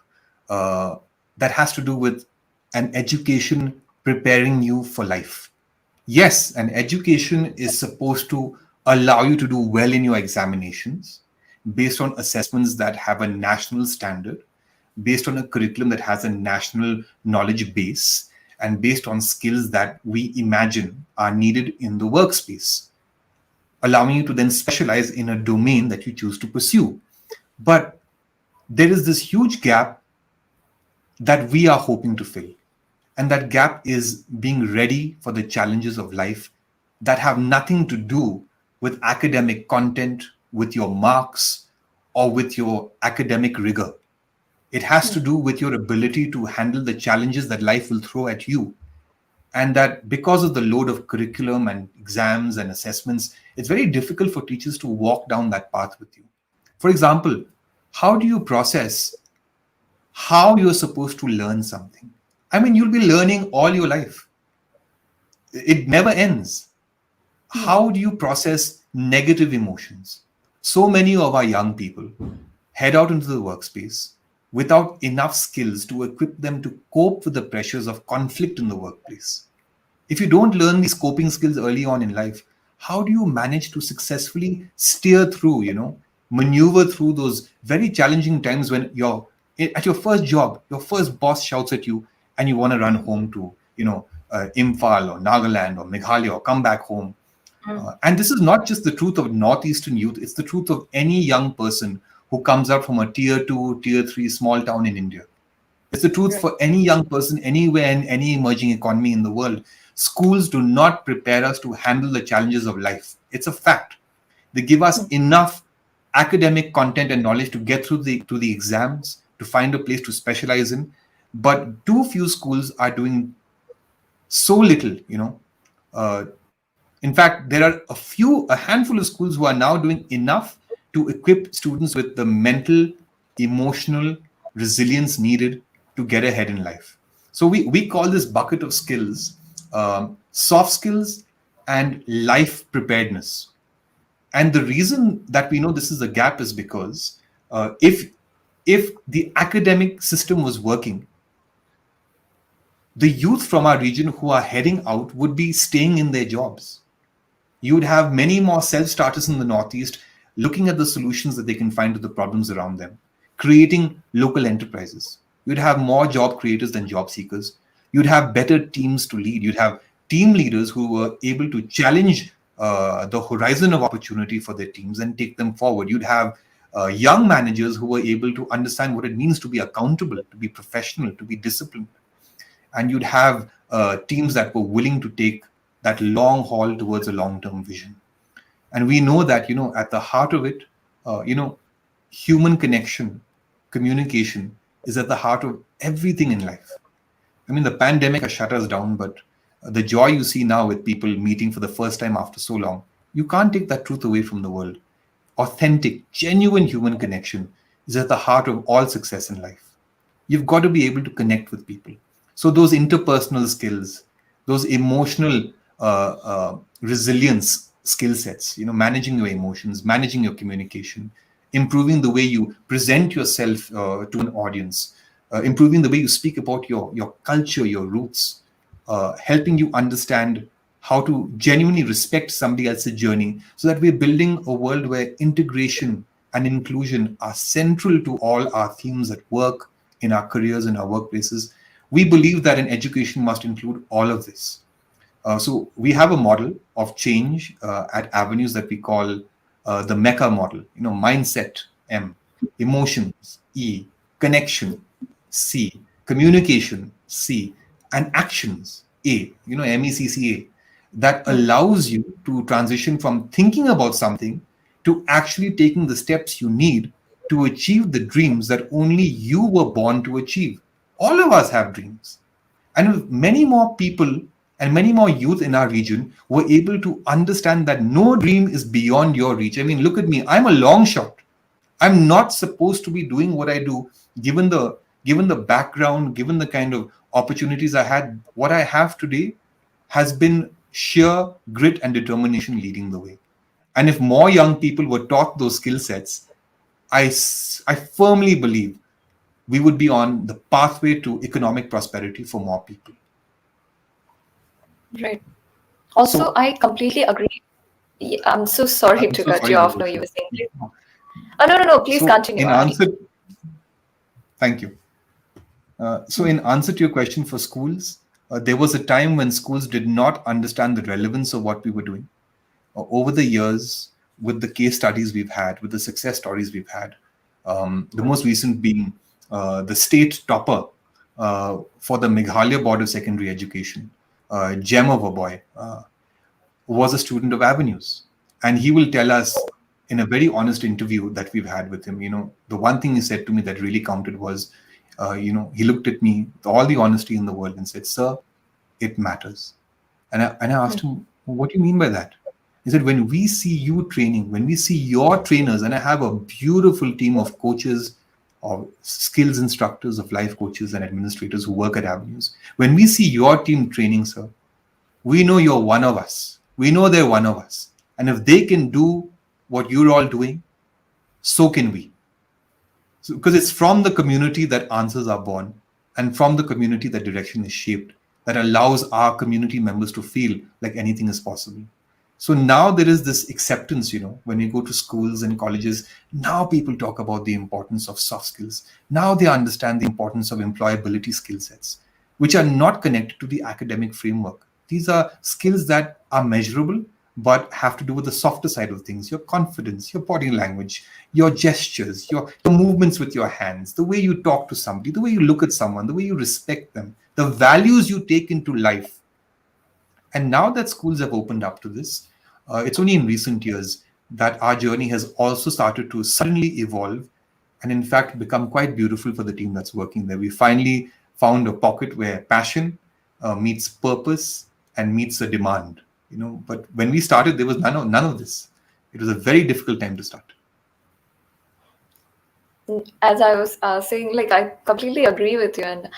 uh, that has to do with an education preparing you for life. Yes, an education is supposed to allow you to do well in your examinations based on assessments that have a national standard, based on a curriculum that has a national knowledge base, and based on skills that we imagine are needed in the workspace, allowing you to then specialize in a domain that you choose to pursue. But there is this huge gap that we are hoping to fill. And that gap is being ready for the challenges of life that have nothing to do with academic content, with your marks, or with your academic rigor. It has to do with your ability to handle the challenges that life will throw at you. And that because of the load of curriculum and exams and assessments, it's very difficult for teachers to walk down that path with you. For example, how do you process how you're supposed to learn something. I mean, you'll be learning all your life. It never ends. How do you process negative emotions? So many of our young people head out into the workspace without enough skills to equip them to cope with the pressures of conflict in the workplace. If you don't learn these coping skills early on in life, how do you manage to successfully steer through, maneuver through those very challenging times when you're at your first job, your first boss shouts at you and you want to run home to, Imphal or Nagaland or Meghalaya or come back home. And this is not just the truth of Northeastern youth, it's the truth of any young person who comes out from a tier two, tier three small town in India. It's the truth Right. for any young person anywhere in any emerging economy in the world. Schools do not prepare us to handle the challenges of life. It's a fact. They give us enough academic content and knowledge to get through the exams, to find a place to specialize in. But too few schools are doing so little, Uh, in fact, there are a handful of schools who are now doing enough to equip students with the mental, emotional resilience needed to get ahead in life. So we call this bucket of skills soft skills and life preparedness. And the reason that we know this is a gap is because if the academic system was working, the youth from our region who are heading out would be staying in their jobs. You'd have many more self-starters in the Northeast looking at the solutions that they can find to the problems around them, creating local enterprises. You'd have more job creators than job seekers. You'd have better teams to lead. You'd have team leaders who were able to challenge the horizon of opportunity for their teams and take them forward. You'd have young managers who were able to understand what it means to be accountable, to be professional, to be disciplined, and you'd have teams that were willing to take that long haul towards a long-term vision. And we know that at the heart of it, human connection, communication is at the heart of everything in life. I mean, the pandemic has shut us down, but the joy you see now with people meeting for the first time after so long, you can't take that truth away from the world. Authentic, genuine human connection is at the heart of all success in life. You've got to be able to connect with people. So those interpersonal skills, those emotional resilience skill sets, managing your emotions, managing your communication, improving the way you present yourself to an audience, improving the way you speak about your culture, your roots, helping you understand how to genuinely respect somebody else's journey, so that we're building a world where integration and inclusion are central to all our themes at work, in our careers, in our workplaces. We believe that an education must include all of this. So we have a model of change at Avenues that we call the Mecca model. Mindset, M; emotions, E; connection, C; communication, C; and actions, A. MECCA, that allows you to transition from thinking about something to actually taking the steps you need to achieve the dreams that only you were born to achieve. All of us have dreams. And if many more people and many more youth in our region were able to understand that no dream is beyond your reach. I mean, look at me. I'm a long shot. I'm not supposed to be doing what I do, given the background, given the kind of opportunities I had. What I have today has been sheer grit and determination leading the way. And if more young people were taught those skill sets, I firmly believe we would be on the pathway to economic prosperity for more people. Right. Also, So I completely agree. I'm so sorry I'm to so cut sorry, you off. No, you Vibhushan. were saying, please. Oh, no, no, no. Please So continue, in Ari. answer, thank you. So in answer to your question for schools, there was a time when schools did not understand the relevance of what we were doing. Over the years, with the case studies we've had, with the success stories we've had, the most recent being the state topper for the Meghalaya Board of Secondary Education, gem of a boy, was a student of Avenues. And he will tell us in a very honest interview that we've had with him, the one thing he said to me that really counted was, he looked at me with all the honesty in the world and said, "Sir, it matters." And I asked him, "What do you mean by that?" He said, "When we see you training, when we see your trainers," and I have a beautiful team of coaches, of skills instructors, of life coaches and administrators who work at Avenues. When we see your team training, sir, we know you're one of us. We know they're one of us. And if they can do what you're all doing, so can we. So, because it's from the community that answers are born, and from the community that direction is shaped, that allows our community members to feel like anything is possible. So now there is this acceptance, when you go to schools and colleges, now people talk about the importance of soft skills. Now they understand the importance of employability skill sets, which are not connected to the academic framework. These are skills that are measurable, but have to do with the softer side of things: your confidence, your body language, your gestures, your movements with your hands, the way you talk to somebody, the way you look at someone, the way you respect them, the values you take into life. And now that schools have opened up to this, it's only in recent years that our journey has also started to suddenly evolve and, in fact, become quite beautiful for the team that's working there. We finally found a pocket where passion meets purpose and meets a demand. But when we started, there was none of this. It was a very difficult time to start. As I was saying, like, I completely agree with you. And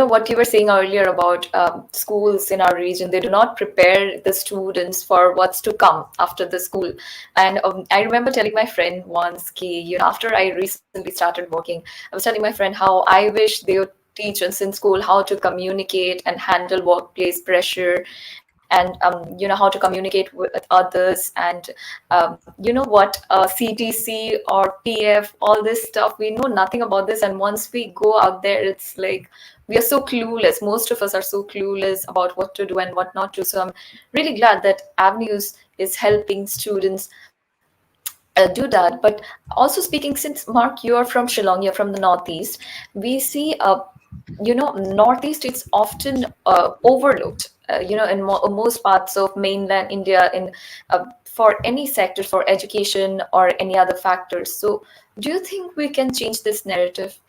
what you were saying earlier about schools in our region, they do not prepare the students for what's to come after the school. And I remember telling my friend once, after I recently started working, I was telling my friend how I wish they would teach us in school how to communicate and handle workplace pressure, and how to communicate with others, and what CTC or PF, all this stuff, we know nothing about this. And once we go out there, it's like we are so clueless. Most of us are so clueless about what to do and what not to. So I'm really glad that Avenues is helping students do that. But also, speaking, since Mark, you are from Shillong, you're from the Northeast, we see Northeast, it's often overlooked, in most parts of mainland India, in for any sector, for education or any other factors. So do you think we can change this narrative?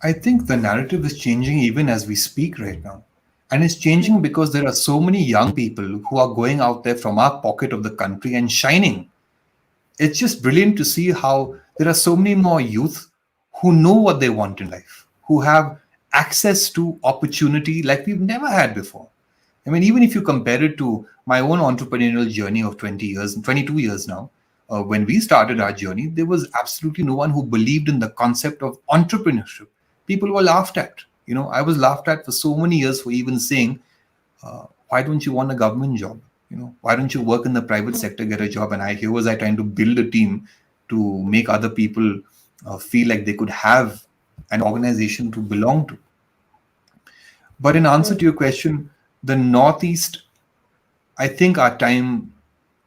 I think the narrative is changing even as we speak right now. And it's changing because there are so many young people who are going out there from our pocket of the country and shining. It's just brilliant to see how there are so many more youth who know what they want in life, who have access to opportunity like we've never had before. I mean, even if you compare it to my own entrepreneurial journey of 20 years, 22 years now, when we started our journey, there was absolutely no one who believed in the concept of entrepreneurship. People were laughed at. I was laughed at for so many years for even saying, why don't you want a government job? Why don't you work in the private sector, get a job? And here was I trying to build a team to make other people feel like they could have an organization to belong to. But in answer to your question, the Northeast, I think our time,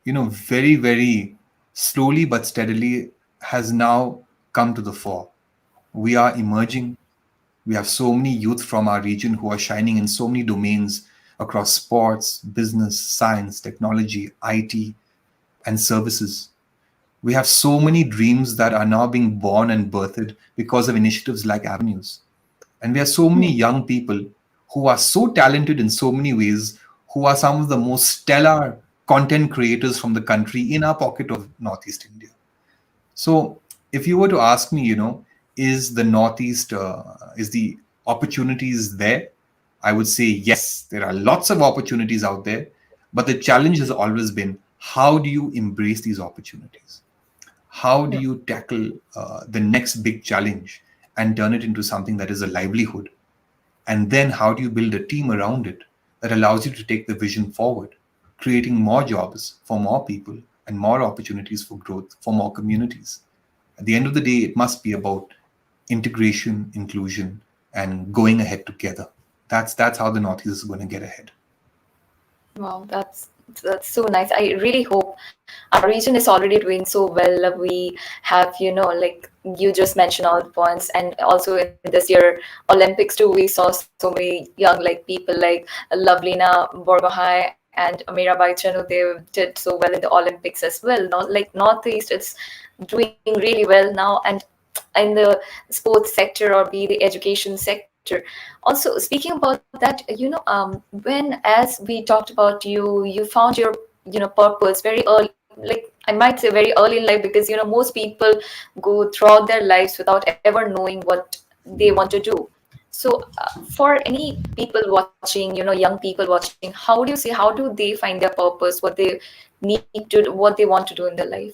very, very slowly but steadily has now come to the fore. We are emerging. We have so many youth from our region who are shining in so many domains across sports, business, science, technology, IT, and services. We have so many dreams that are now being born and birthed because of initiatives like Avenues. And we have so many young people who are so talented in so many ways, who are some of the most stellar content creators from the country in our pocket of Northeast India. So, if you were to ask me, is the Northeast, is the opportunities there? I would say yes, there are lots of opportunities out there, but the challenge has always been, how do you embrace these opportunities? How do you tackle the next big challenge and turn it into something that is a livelihood? And then how do you build a team around it that allows you to take the vision forward, creating more jobs for more people and more opportunities for growth for more communities? At the end of the day, it must be about integration, inclusion, and going ahead together. That's how the Northeast is going to get ahead. Wow, that's so nice. I really hope our region is already doing so well. We have, like you just mentioned all the points, and also in this year Olympics too, we saw so many young like people like Lovelina Borgohain and Amira Baichanu. They did so well in the Olympics as well. Not like Northeast, it's doing really well now, and in the sports sector or be the education sector. Also, speaking about that, when, as we talked about, you found your purpose very early on, like I might say very early in life, because most people go throughout their lives without ever knowing what they want to do. So for any people watching, young people watching, how do you see, how do they find their purpose, what they need to, what they want to do in their life?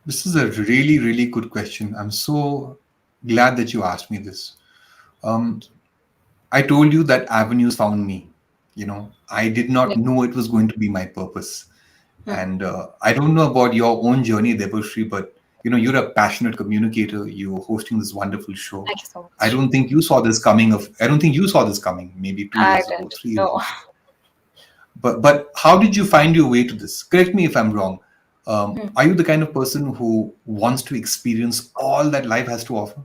This is a really, really good question. I'm so glad that you asked me this. Um, I told you that avenues found me. I did not Yeah. know it was going to be my purpose. Hmm. And I don't know about your own journey, Debashri, but you're a passionate communicator. You're hosting this wonderful show. Thank you so I much. don't think you saw this coming. I don't think you saw this coming. Maybe 2 years I ago, don't 3 years know. ago. But how did you find your way to this? Correct me if I'm wrong. Are you the kind of person who wants to experience all that life has to offer?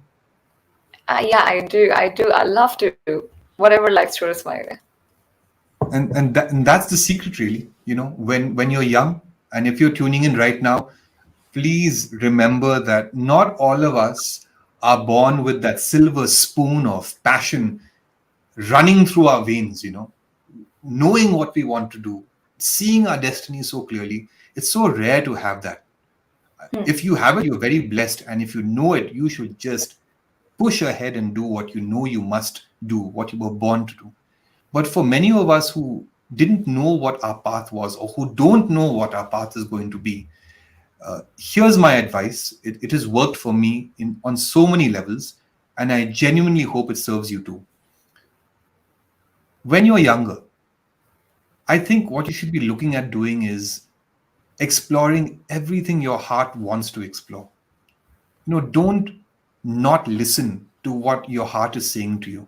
Yeah, I do, I love to, whatever life throws my way. And that's the secret, really. When you're young, and if you're tuning in right now, please remember that not all of us are born with that silver spoon of passion running through our veins. Knowing what we want to do, seeing our destiny so clearly. It's so rare to have that. If you have it, you're very blessed, and if you know it, you should just push ahead and do what you know you must do, what you were born to do. But for many of us who didn't know what our path was, or who don't know what our path is going to be, here's my advice. It has worked for me on so many levels, and I genuinely hope it serves you too. When you're younger, I think what you should be looking at doing is exploring everything your heart wants to explore. Don't not listen to what your heart is saying to you.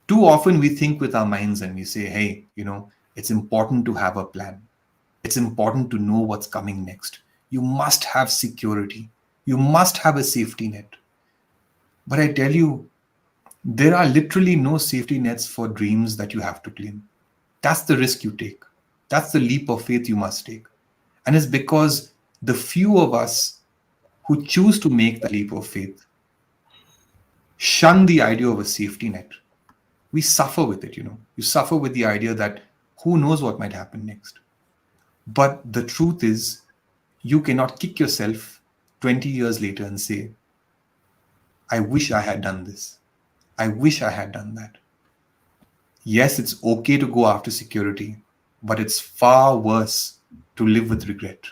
Too often we think with our minds and we say, hey, it's important to have a plan. It's important to know what's coming next. You must have security. You must have a safety net. But I tell you, there are literally no safety nets for dreams that you have to claim. That's the risk you take. That's the leap of faith you must take. And it's because the few of us who choose to make that leap of faith shun the idea of a safety net. We suffer with it. You suffer with the idea that who knows what might happen next. But the truth is, you cannot kick yourself 20 years later and say, I wish I had done this. I wish I had done that. Yes, it's okay to go after security, but it's far worse to live with regret.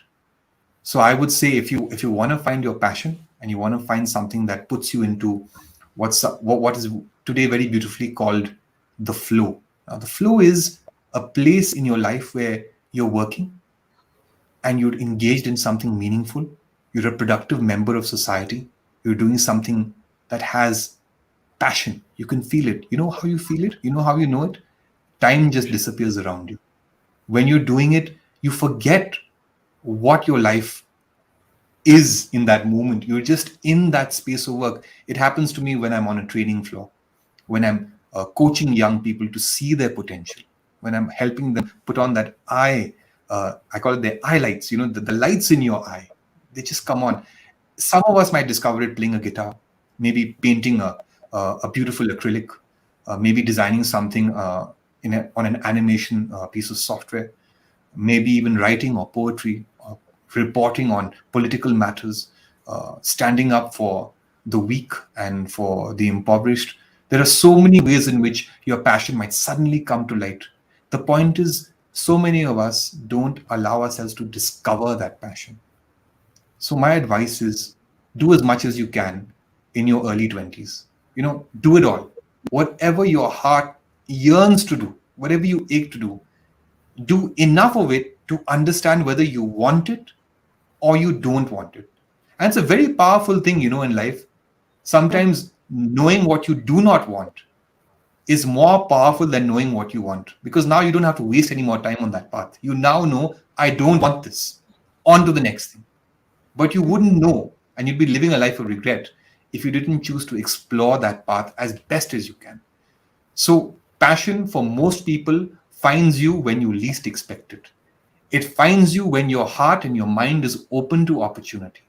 So I would say, if you want to find your passion, and you want to find something that puts you into what is today very beautifully called the flow. Now, the flow is a place in your life where you're working and you're engaged in something meaningful. You're a productive member of society. You're doing something that has passion. You can feel it. You know how you feel it? You know how you know it? Time just disappears around you. When you're doing it, you forget what your life is in that moment. You're just in that space of work. It happens to me when I'm on a training floor, when I'm coaching young people to see their potential, when I'm helping them put on that eye. I call it the eye lights. The lights in your eye. They just come on. Some of us might discover it playing a guitar, maybe painting a beautiful acrylic, maybe designing something on an animation piece of software, maybe even writing or poetry, or reporting on political matters, standing up for the weak and for the impoverished. There are so many ways in which your passion might suddenly come to light. The point is, so many of us don't allow ourselves to discover that passion. So my advice is, do as much as you can in your early 20s. Do it all. Whatever your heart yearns to do, whatever you ache to do enough of it to understand whether you want it or you don't want it. And it's a very powerful thing, in life. Sometimes knowing what you do not want is more powerful than knowing what you want, because now you don't have to waste any more time on that path. You now know, I don't want this. On to the next thing. But you wouldn't know, and you'd be living a life of regret if you didn't choose to explore that path as best as you can. So, passion for most people finds you when you least expect it. It finds you when your heart and your mind is open to opportunity.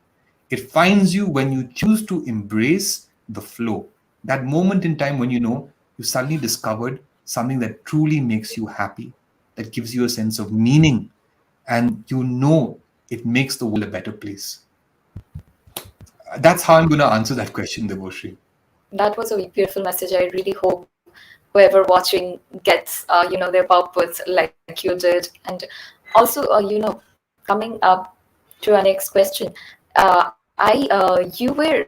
It finds you when you choose to embrace the flow. That moment in time when you suddenly discovered something that truly makes you happy, that gives you a sense of meaning, and you know it makes the world a better place. That's how I'm going to answer that question, Devoshri. That was a beautiful message. I really hope whoever watching gets, their purpose like you did. And also, coming up to our next question, you were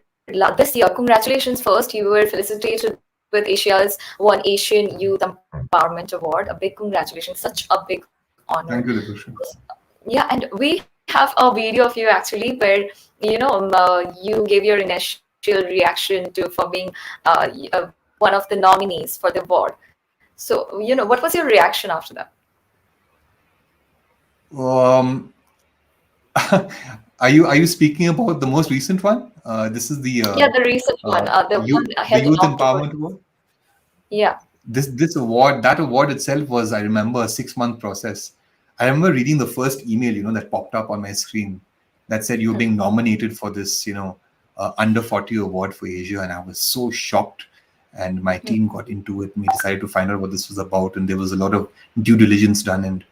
this year. Congratulations! First, you were felicitated with Asia's One Asian Youth Empowerment Award. A big congratulations! Such a big honor. Thank you, Devoshri. Yeah, and we have a video of you actually where you gave your initial reaction to for being one of the nominees for the award. So what was your reaction after that? Um, are you speaking about the most recent one? This is Yeah, the recent one, the one The held in Youth October. Empowerment Award. Yeah. This award, that award itself was, I remember, a 6-month process. I remember reading the first email, that popped up on my screen that said you're being nominated for this, under 40 award for Asia, and I was so shocked. And my team got into it, and we decided to find out what this was about, and there was a lot of due diligence done. And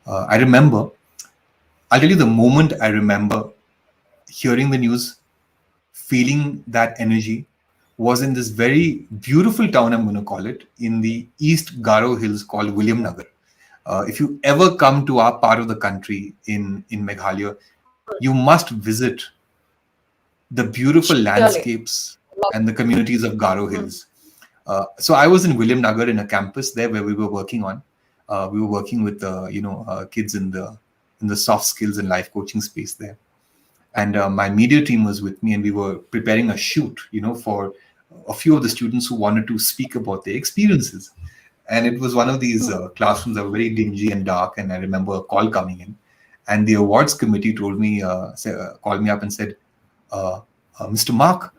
I remember, I'll tell you the moment I remember hearing the news, feeling that energy, was in this very beautiful town, I'm going to call it, in the East Garo Hills called William Nagar. If you ever come to our part of the country in Meghalaya, you must visit the beautiful Surely. landscapes and the communities of Garo Hills. So I was in William Nagar in a campus there where we were working on. We were working with kids in the soft skills and life coaching space there. And my media team was with me, and we were preparing a shoot, for a few of the students who wanted to speak about their experiences. And it was one of these classrooms that were very dingy and dark. And I remember a call coming in, and the awards committee called me up and said, "Mr. Mark,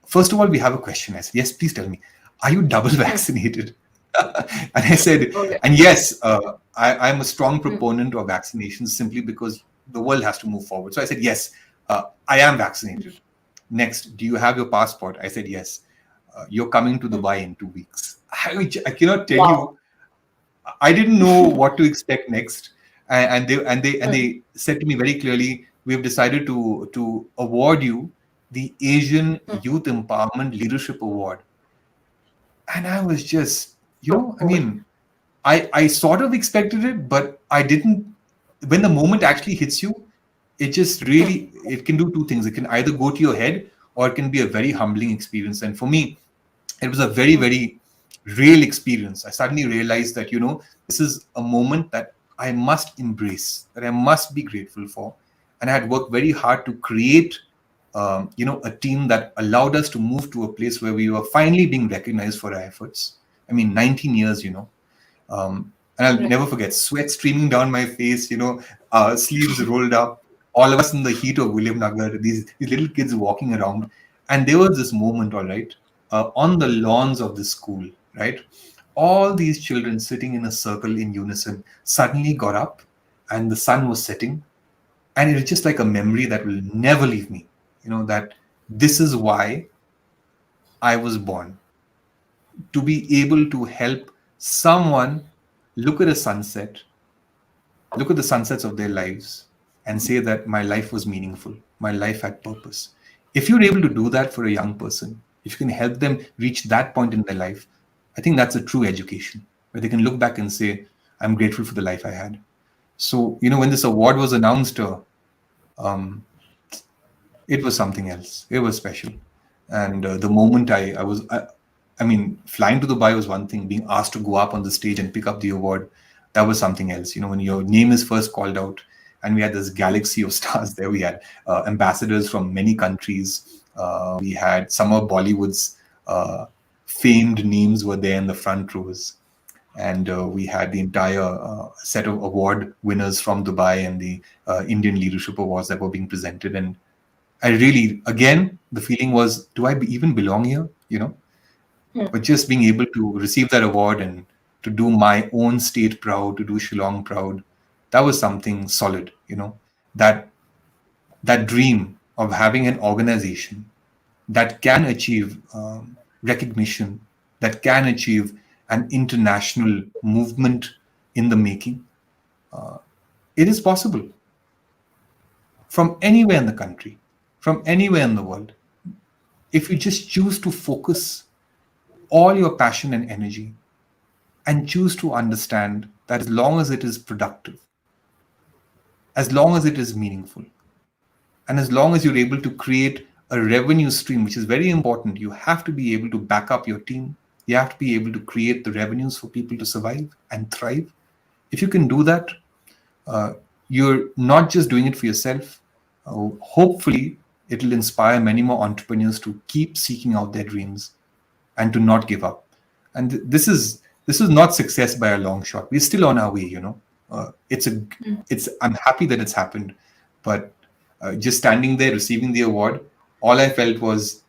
first of all, we have a question." I said, "Yes, please tell me, are you double vaccinated?" And I said, Okay. and yes, I'm a strong proponent of vaccinations simply because the world has to move forward. So I said, yes, I am vaccinated. Next, do you have your passport? I said, yes. You're coming to Dubai in 2 weeks. I cannot tell Wow. you. I didn't know what to expect next, and they said to me very clearly, we have decided to award you the Asian Youth Empowerment Leadership Award. And I was just, I Cool. mean, I sort of expected it, but I didn't. When the moment actually hits you, it just really, it can do two things. It can either go to your head, or it can be a very humbling experience. And for me, it was a very, very real experience. I suddenly realized that, this is a moment that I must embrace, that I must be grateful for. And I had worked very hard to create, a team that allowed us to move to a place where we were finally being recognized for our efforts. I mean, 19 years, and I'll Right. never forget sweat streaming down my face, sleeves rolled up, all of us in the heat of William Nagar, these little kids walking around. And there was this moment, all right, on the lawns of the school, right? All these children sitting in a circle in unison suddenly got up, and the sun was setting. And it was just like a memory that will never leave me, that this is why I was born, to be able to help someone look at a sunset, look at the sunsets of their lives, and say that my life was meaningful, my life had purpose. If you're able to do that for a young person, if you can help them reach that point in their life, I think that's a true education where they can look back and say, I'm grateful for the life I had. So, when this award was announced, um, it was something else. It was special. And the moment I mean, flying to Dubai was one thing. Being asked to go up on the stage and pick up the award, that was something else. When your name is first called out, and we had this galaxy of stars there. We had ambassadors from many countries. We had some of Bollywood's famed names were there in the front rows. And we had the entire set of award winners from Dubai and the Indian Leadership Awards that were being presented. And I really, again, the feeling was, do I even belong here? But just being able to receive that award and to do my own state proud, to do Shillong proud, that was something solid. That that dream of having an organization that can achieve recognition, that can achieve an international movement in the making. It is possible from anywhere in the country, from anywhere in the world. If you just choose to focus all your passion and energy and choose to understand that as long as it is productive, as long as it is meaningful, and as long as you're able to create a revenue stream, which is very important, you have to be able to back up your team. You have to be able to create the revenues for people to survive and thrive. If you can do that, uh, you're not just doing it for yourself. Hopefully, it'll inspire many more entrepreneurs to keep seeking out their dreams and to not give up. And this is not success by a long shot. We're still on our way. It's I'm happy that it's happened, but just standing there receiving the award, all I felt was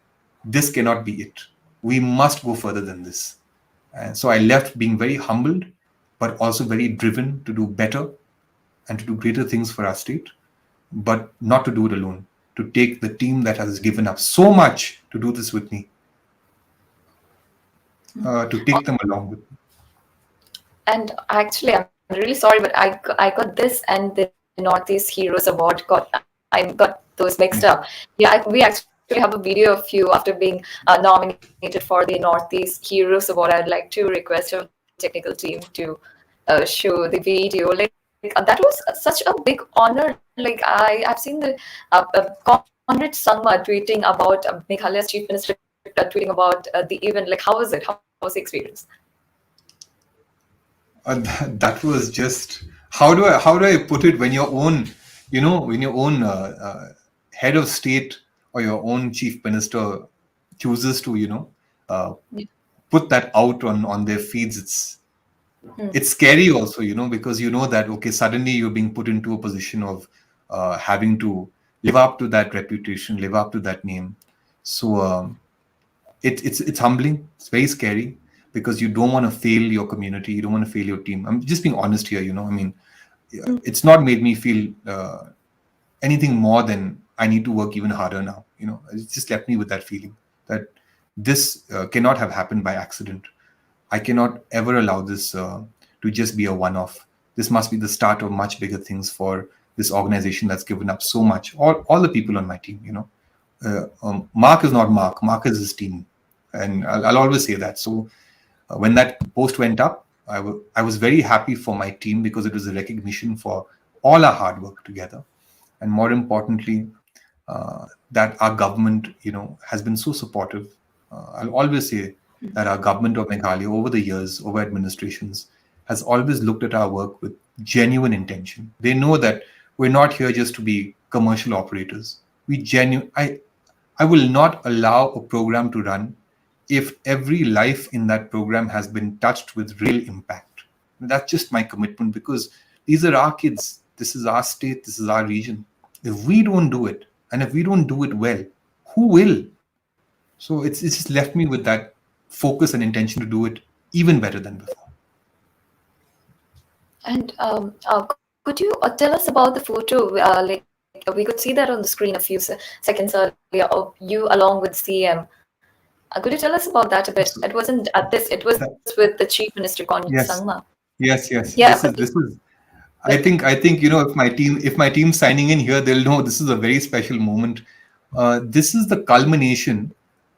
this cannot be it. We must go further than this. And so I left being very humbled, but also very driven to do better and to do greater things for our state, but not to do it alone, to take the team that has given up so much to do this with me, to take them along with me. And actually, I'm really sorry, but I got this and the Northeast Heroes Award I got those mixed up. Yeah, we actually have a video of you after being nominated for the Northeast Heroes Award. I'd like to request our technical team to show the video. That was such a big honor. Like I've seen the Conrad Sangma tweeting about Meghalaya's chief minister tweeting about the event. Like how was it? How was the experience? That was just how do I put it, when your own when your own head of state or your own chief minister chooses to uh, put that out on their feeds. It's scary also, because you know that okay, suddenly you're being put into a position of having to live up to that reputation, live up to that name. So it's humbling. It's very scary because you don't want to fail your community. You don't want to fail your team. I'm just being honest here. I mean, it's not made me feel anything more than I need to work even harder now. It's just left me with that feeling that this cannot have happened by accident. I cannot ever allow this to just be a one-off. This must be the start of much bigger things for this organization that's given up so much. All the people on my team. Mark is not Mark. Mark is his team, and I'll always say that. So when that post went up, I was very happy for my team because it was a recognition for all our hard work together, and more importantly, that our government, has been so supportive. I'll always say that our government of Meghalaya over the years, over administrations, has always looked at our work with genuine intention. They know that we're not here just to be commercial operators. I will not allow a program to run if every life in that program has been touched with real impact. That's just my commitment because these are our kids. This is our state. This is our region. If we don't do it, and if we don't do it well, who will? So it's just left me with that focus and intention to do it even better than before. And could you tell us about the photo? Like we could see that on the screen a few seconds earlier of you along with CM. Could you tell us about that a bit? So It wasn't at this. It was that- with the Chief Minister Conrad yes, Sangma. yes. Yeah, This is. I think if my team's signing in here, they'll know this is a very special moment. This is the culmination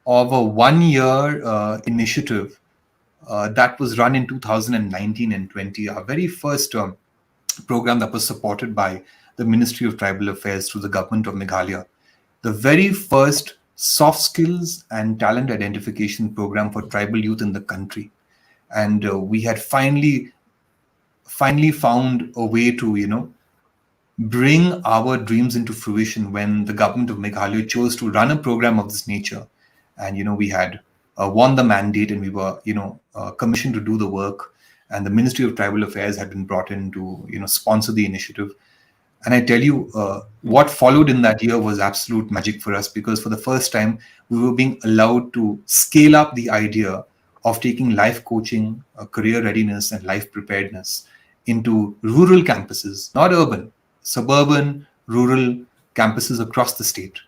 of a one-year initiative that was run in 2019 and 20. Our very first program that was supported by the Ministry of Tribal Affairs through the government of Meghalaya. The very first soft skills and talent identification program for tribal youth in the country. And we had finally found a way to, bring our dreams into fruition when the government of Meghalaya chose to run a program of this nature. And, we had won the mandate and we were, commissioned to do the work. And the Ministry of Tribal Affairs had been brought in to, sponsor the initiative. And I tell you, what followed in that year was absolute magic for us because for the first time, we were being allowed to scale up the idea of taking life coaching, career readiness, and life preparedness into rural campuses, not urban, suburban, rural campuses across the state.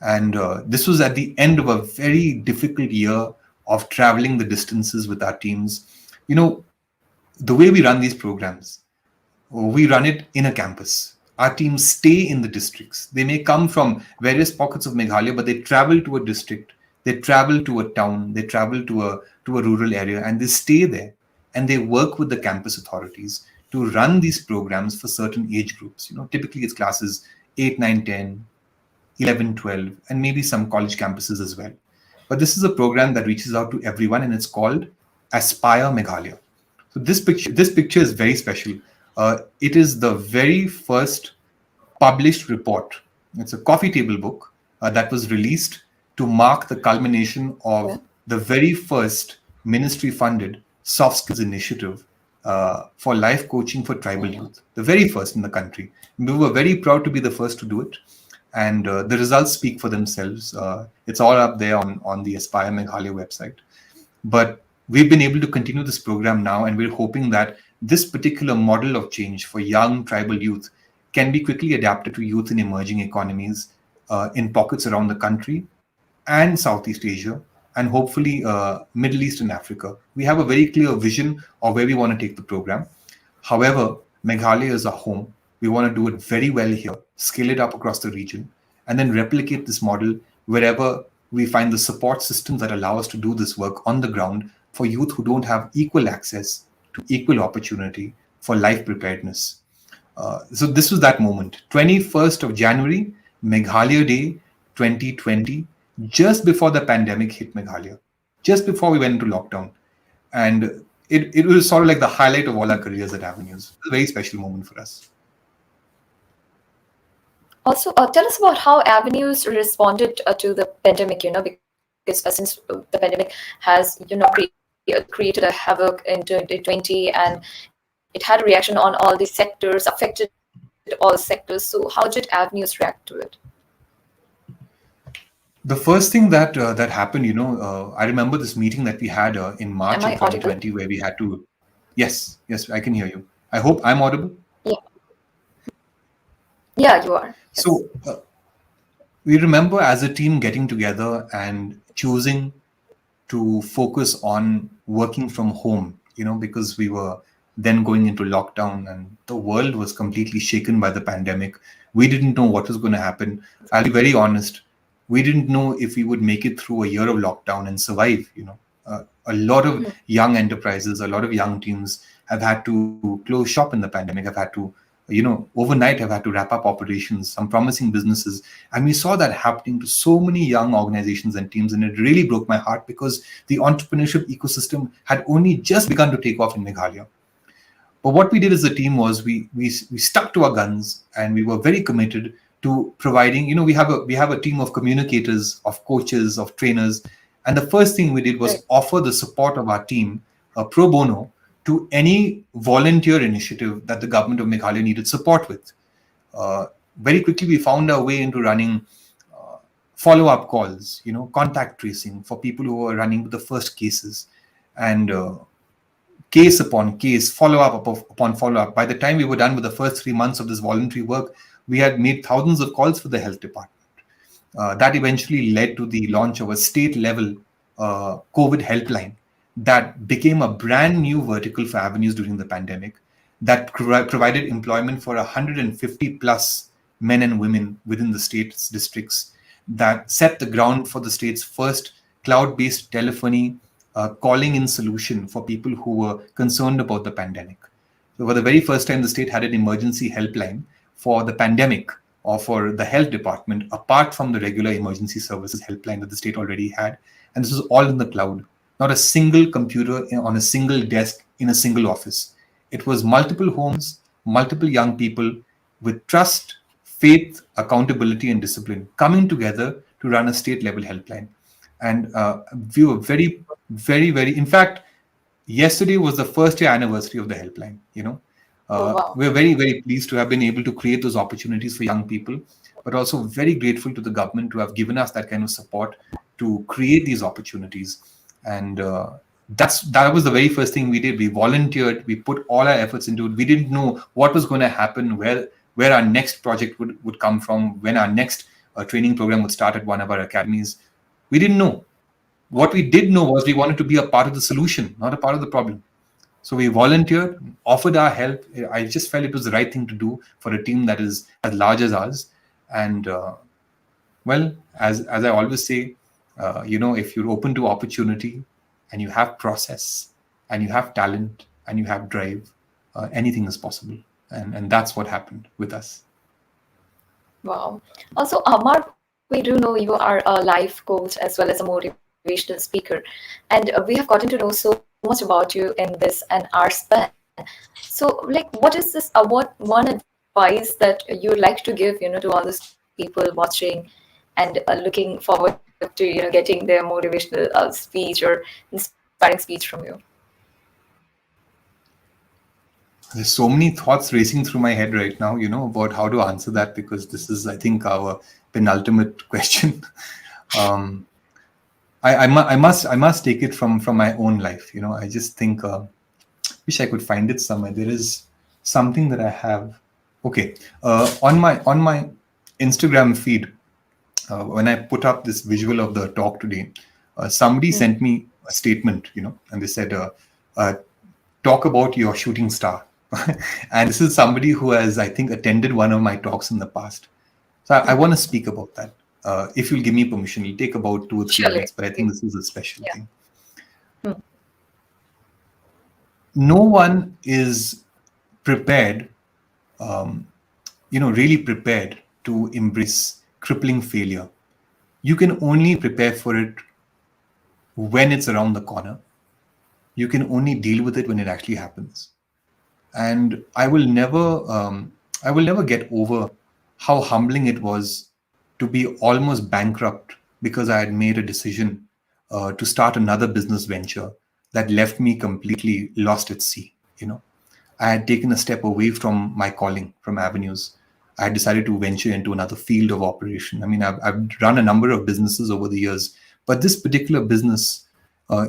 And this was at the end of a very difficult year of traveling the distances with our teams. The way we run these programs, We run it in a campus. Our teams stay in the districts. They may come from various pockets of Meghalaya, but they travel to a district, they travel to a town, they travel to a rural area, and they stay there and they work with the campus authorities to run these programs for certain age groups. Typically it's classes 8, 9, 10, 11, 12, and maybe some college campuses as well. But this is a program that reaches out to everyone, and it's called Aspire Meghalaya. So this picture is very special. It is the very first published report. It's a coffee table book that was released to mark the culmination of Okay. the very first ministry-funded soft skills initiative for life coaching for tribal youth, the very first in the country. We were very proud to be the first to do it, and the results speak for themselves. It's all up there on the Aspire Meghalaya website. But we've been able to continue this program now, and we're hoping that this particular model of change for young tribal youth can be quickly adapted to youth in emerging economies in pockets around the country and Southeast Asia, and hopefully Middle East and Africa. We have a very clear vision of where we want to take the program. However, Meghalaya is a home. We want to do it very well here, scale it up across the region, and then replicate this model wherever we find the support systems that allow us to do this work on the ground for youth who don't have equal access to equal opportunity for life preparedness. So this was that moment, 21st of January, Meghalaya Day 2020, just before the pandemic hit Meghalaya, just before we went into lockdown. And it was sort of like the highlight of all our careers at Avenues. It was a very special moment for us. Also, tell us about how Avenues responded to the pandemic, because since the pandemic has, created a havoc in 2020, and it had a reaction on all the sectors, affected all sectors. So how did Avenues react to it? The first thing that happened, I remember this meeting that we had in Am March I of audible? 2020, where we had to. Yes, yes, I can hear you. I hope I'm audible. Yeah. Yeah, you are. Yes. So we remember as a team getting together and choosing to focus on working from home, because we were then going into lockdown and the world was completely shaken by the pandemic. We didn't know what was going to happen. I'll be very honest. We didn't know if we would make it through a year of lockdown and survive. A lot of young enterprises, a lot of young teams have had to close shop in the pandemic, have had to, overnight have had to wrap up operations, some promising businesses. And we saw that happening to so many young organizations and teams. And it really broke my heart because the entrepreneurship ecosystem had only just begun to take off in Meghalaya. But what we did as a team was we stuck to our guns, and we were very committed to providing. We have a team of communicators, of coaches, of trainers, and the first thing we did was Right. offer the support of our team pro bono to any volunteer initiative that the government of Meghalaya needed support with. Very quickly, we found our way into running follow-up calls, contact tracing for people who were running with the first cases, and case upon case, follow-up upon follow-up. By the time we were done with the first 3 months of this voluntary work, we had made thousands of calls for the health department. That eventually led to the launch of a state-level COVID helpline that became a brand new vertical for Avenues during the pandemic that provided employment for 150 plus men and women within the state's districts, that set the ground for the state's first cloud-based telephony calling in solution for people who were concerned about the pandemic. So for the very first time, the state had an emergency helpline for the pandemic or for the health department, apart from the regular emergency services helpline that the state already had. And this was all in the cloud, not a single computer on a single desk in a single office. It was multiple homes, multiple young people with trust, faith, accountability, and discipline coming together to run a state level helpline. And we were very, very, very, in fact, yesterday was the first year anniversary of the helpline. Oh, wow. We're very, very pleased to have been able to create those opportunities for young people, but also very grateful to the government to have given us that kind of support to create these opportunities. And that was the very first thing we did. We volunteered. We put all our efforts into it. We didn't know what was going to happen, where our next project would come from, when our next training program would start at one of our academies. We didn't know. What we did know was we wanted to be a part of the solution, not a part of the problem. So we volunteered, offered our help. I just felt it was the right thing to do for a team that is as large as ours. And well, as I always say, if you're open to opportunity and you have process and you have talent and you have drive, anything is possible. And that's what happened with us. Wow. Also, Mark, we do know you are a life coach as well as a motivational speaker, and we have gotten to know so much about you in this and our span. So, like, what is this? What one advice that you would like to give, to all those people watching and looking forward to, getting their motivational speech or inspiring speech from you? There's so many thoughts racing through my head right now, about how to answer that, because this is, I think, our penultimate question. um, I must take it from my own life. I just think, wish I could find it somewhere. There is something that I have. Okay, on my Instagram feed, when I put up this visual of the talk today, somebody sent me a statement, and they said, uh, "Talk about your shooting star." And this is somebody who has, I think, attended one of my talks in the past. So I want to speak about that. If you'll give me permission, it'll take about 2 or 3 minutes, Surely. but I think this is a special Yeah. thing. No one is prepared, really prepared to embrace crippling failure. You can only prepare for it when it's around the corner. You can only deal with it when it actually happens. And I will never get over how humbling it was to be almost bankrupt because I had made a decision to start another business venture that left me completely lost at sea. I had taken a step away from my calling, from avenues. I had decided to venture into another field of operation. I mean, I've run a number of businesses over the years, but this particular business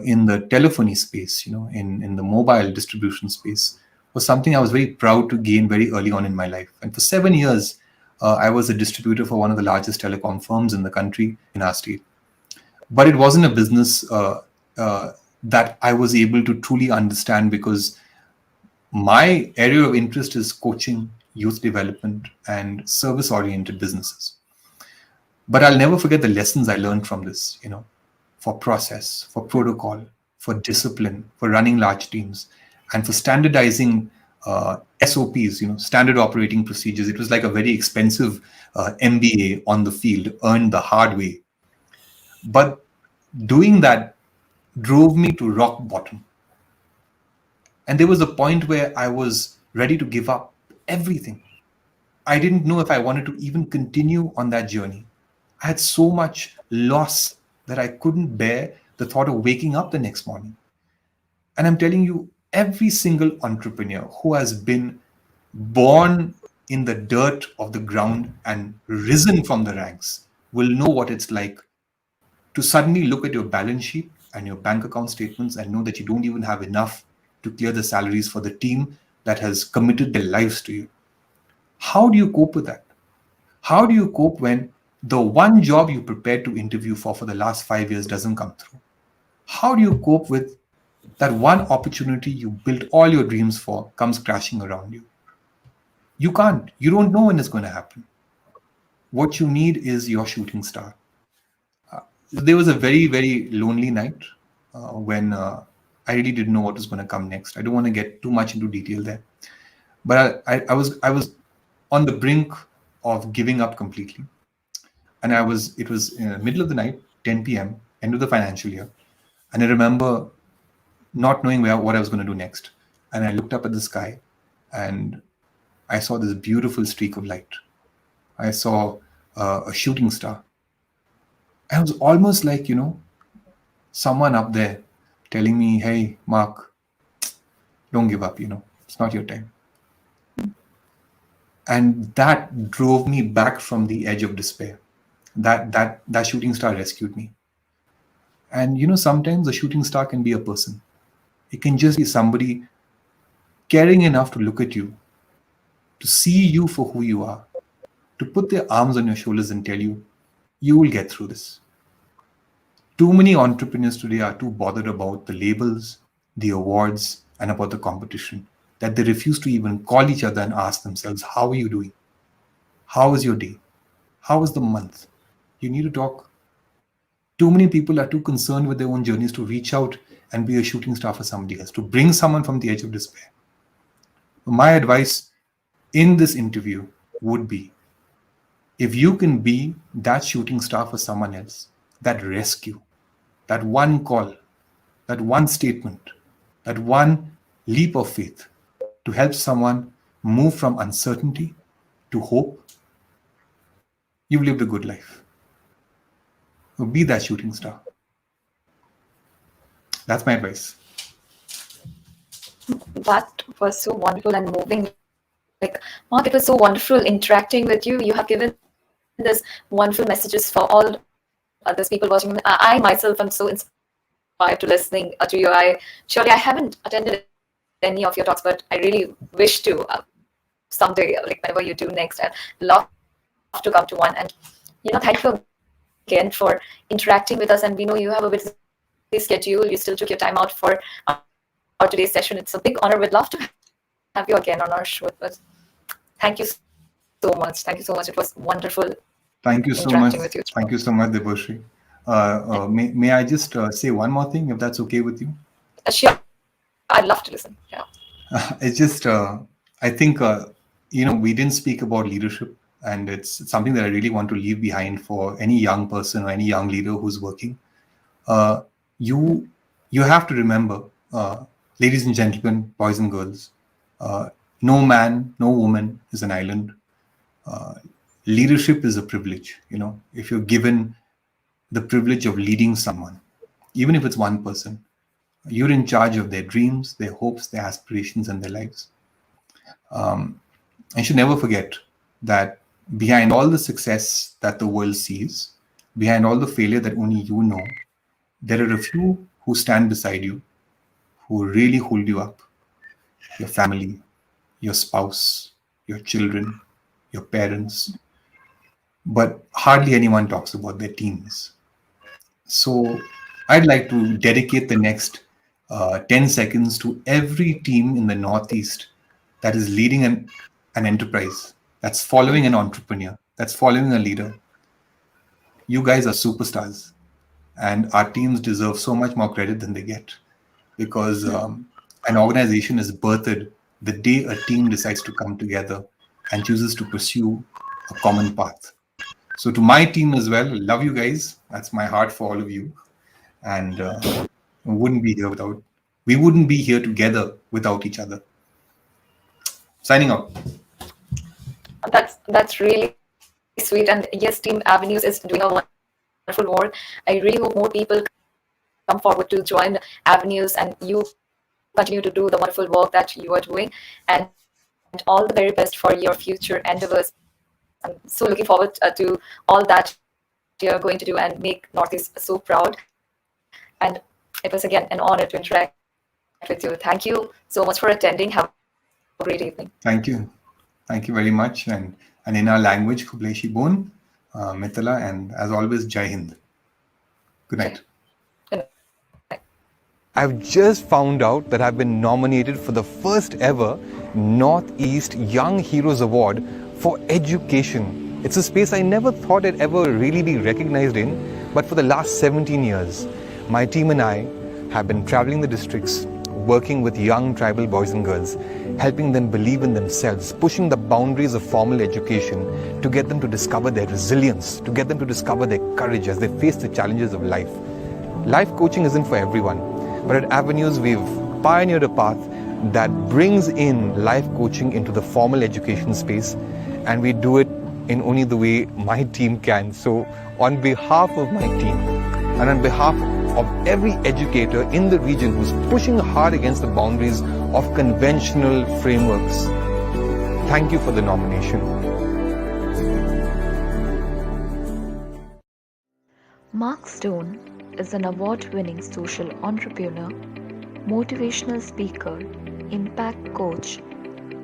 in the telephony space, in the mobile distribution space, was something I was very proud to gain very early on in my life. And for 7 years, I was a distributor for one of the largest telecom firms in the country, in our state. But it wasn't a business that I was able to truly understand, because my area of interest is coaching, youth development, and service oriented businesses. But I'll never forget the lessons I learned from this, for process, for protocol, for discipline, for running large teams, and for standardizing SOPs, standard operating procedures. It was like a very expensive MBA on the field, earned the hard way. But doing that drove me to rock bottom. And there was a point where I was ready to give up everything. I didn't know if I wanted to even continue on that journey. I had so much loss that I couldn't bear the thought of waking up the next morning. And I'm telling you, every single entrepreneur who has been born in the dirt of the ground and risen from the ranks will know what it's like to suddenly look at your balance sheet and your bank account statements and know that you don't even have enough to clear the salaries for the team that has committed their lives to you. How do you cope with that? How do you cope when the one job you prepared to interview for the last 5 years doesn't come through? How do you cope with that one opportunity you built all your dreams for comes crashing around you? You can't. You don't know when it's going to happen. What you need is your shooting star. There was a very, very lonely night when I really didn't know what was going to come next. I don't want to get too much into detail there, but I was on the brink of giving up completely, and it was in the middle of the night, 10 p.m., end of the financial year, and I remember not knowing what I was going to do next, and I looked up at the sky, and I saw this beautiful streak of light. I saw a shooting star. I was almost like, someone up there telling me, "Hey, Mark, don't give up, it's not your time." And that drove me back from the edge of despair. That shooting star rescued me. And sometimes a shooting star can be a person. It can just be somebody caring enough to look at you, to see you for who you are, to put their arms on your shoulders and tell you, you will get through this. Too many entrepreneurs today are too bothered about the labels, the awards, and about the competition that they refuse to even call each other and ask themselves, how are you doing? How was your day? How was the month? You need to talk. Too many people are too concerned with their own journeys to reach out and be a shooting star for somebody else, to bring someone from the edge of despair. My advice in this interview would be, if you can be that shooting star for someone else, that rescue, that one call, that one statement, that one leap of faith to help someone move from uncertainty to hope, you've lived a good life. So be that shooting star. That's my advice. That was so wonderful and moving. Like, Mark, it was so wonderful interacting with you. You have given this wonderful messages for all others people watching. I myself am so inspired to listening to you. I haven't attended any of your talks, but I really wish to someday, like whenever you do next. I'd love to come to one. And thank you again for interacting with us. And we know you have a busy schedule. You still took your time out for our today's session. It's a big honor. We'd love to have you again on our show. But thank you so much. Thank you so much. It was wonderful Thank you so much. interacting with you. Thank you so much, Debashri. May I just say one more thing, if that's okay with you? Sure. I'd love to listen. Yeah. It's just, I think, we didn't speak about leadership, and it's something that I really want to leave behind for any young person or any young leader who's working. You have to remember, ladies and gentlemen, boys and girls, no man, no woman is an island. Leadership is a privilege. If you're given the privilege of leading someone, even if it's one person, you're in charge of their dreams, their hopes, their aspirations, and their lives. I should never forget that behind all the success that the world sees, behind all the failure that only you know, there are a few who stand beside you, who really hold you up. Your family, your spouse, your children, your parents. But hardly anyone talks about their teams. So I'd like to dedicate the next 10 seconds to every team in the Northeast that is leading an enterprise, that's following an entrepreneur, that's following a leader. You guys are superstars, and our teams deserve so much more credit than they get, because an organization is birthed the day a team decides to come together and chooses to pursue a common path. So to my team as well, love you guys. That's my heart for all of you. And we wouldn't be here together without each other. Signing out. That's really sweet. And yes, Team Avenues is doing a wonderful work. I really hope more people come forward to join Avenues, and you continue to do the wonderful work that you are doing. And all the very best for your future endeavors. I'm so looking forward to all that you're going to do and make Northeast so proud. And it was again an honor to interact with you. Thank you so much for attending. Have a great evening. Thank you. Thank you very much. And in our language, Kubleshi Bon, Mitala, and as always, Jai Hind. Good night. Good night. I've just found out that I've been nominated for the first ever Northeast Young Heroes Award for education. It's a space I never thought I'd ever really be recognized in, but for the last 17 years, my team and I have been traveling the districts, working with young tribal boys and girls, helping them believe in themselves, pushing the boundaries of formal education to get them to discover their resilience, to get them to discover their courage as they face the challenges of life. Life coaching isn't for everyone, but at Avenues, we've pioneered a path that brings in life coaching into the formal education space, and we do it in only the way my team can. So on behalf of my team and on behalf of every educator in the region who's pushing hard against the boundaries of conventional frameworks, thank you for the nomination. Mark Stone is an award-winning social entrepreneur, motivational speaker, impact coach,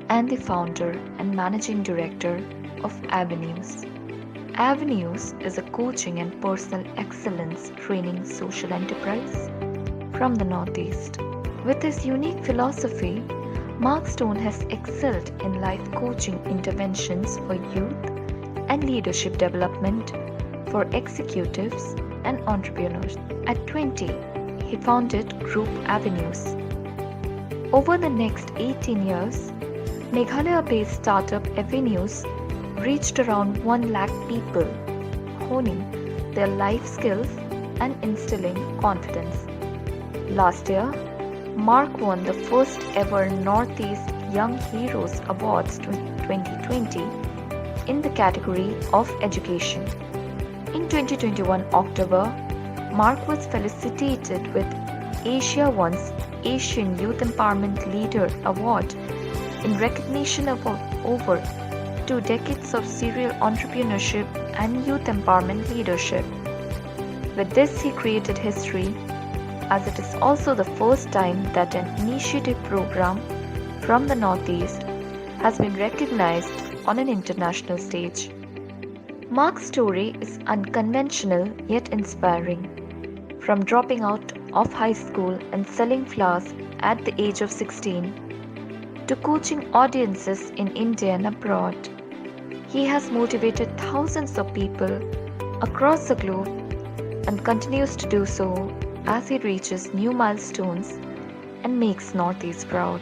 and the founder and managing director of Avenues. Avenues is a coaching and personal excellence training social enterprise from the Northeast. With his unique philosophy, Mark Stone has excelled in life coaching interventions for youth and leadership development for executives and entrepreneurs. At 20, he founded Group Avenues. Over the next 18 years, Meghalaya-based startup Avenues reached around 1 lakh people, honing their life skills and instilling confidence. Last year, Mark won the first ever Northeast Young Heroes Awards 2020 in the category of education. In 2021 October, Mark was felicitated with AsiaOne's Asian Youth Empowerment Leader Award in recognition of over 2 decades of serial entrepreneurship and youth empowerment leadership. With this, he created history, as it is also the first time that an initiative program from the Northeast has been recognized on an international stage. Mark's story is unconventional yet inspiring. From dropping out of high school and selling flowers at the age of 16 to coaching audiences in India and abroad, he has motivated thousands of people across the globe and continues to do so as he reaches new milestones and makes Northeast proud.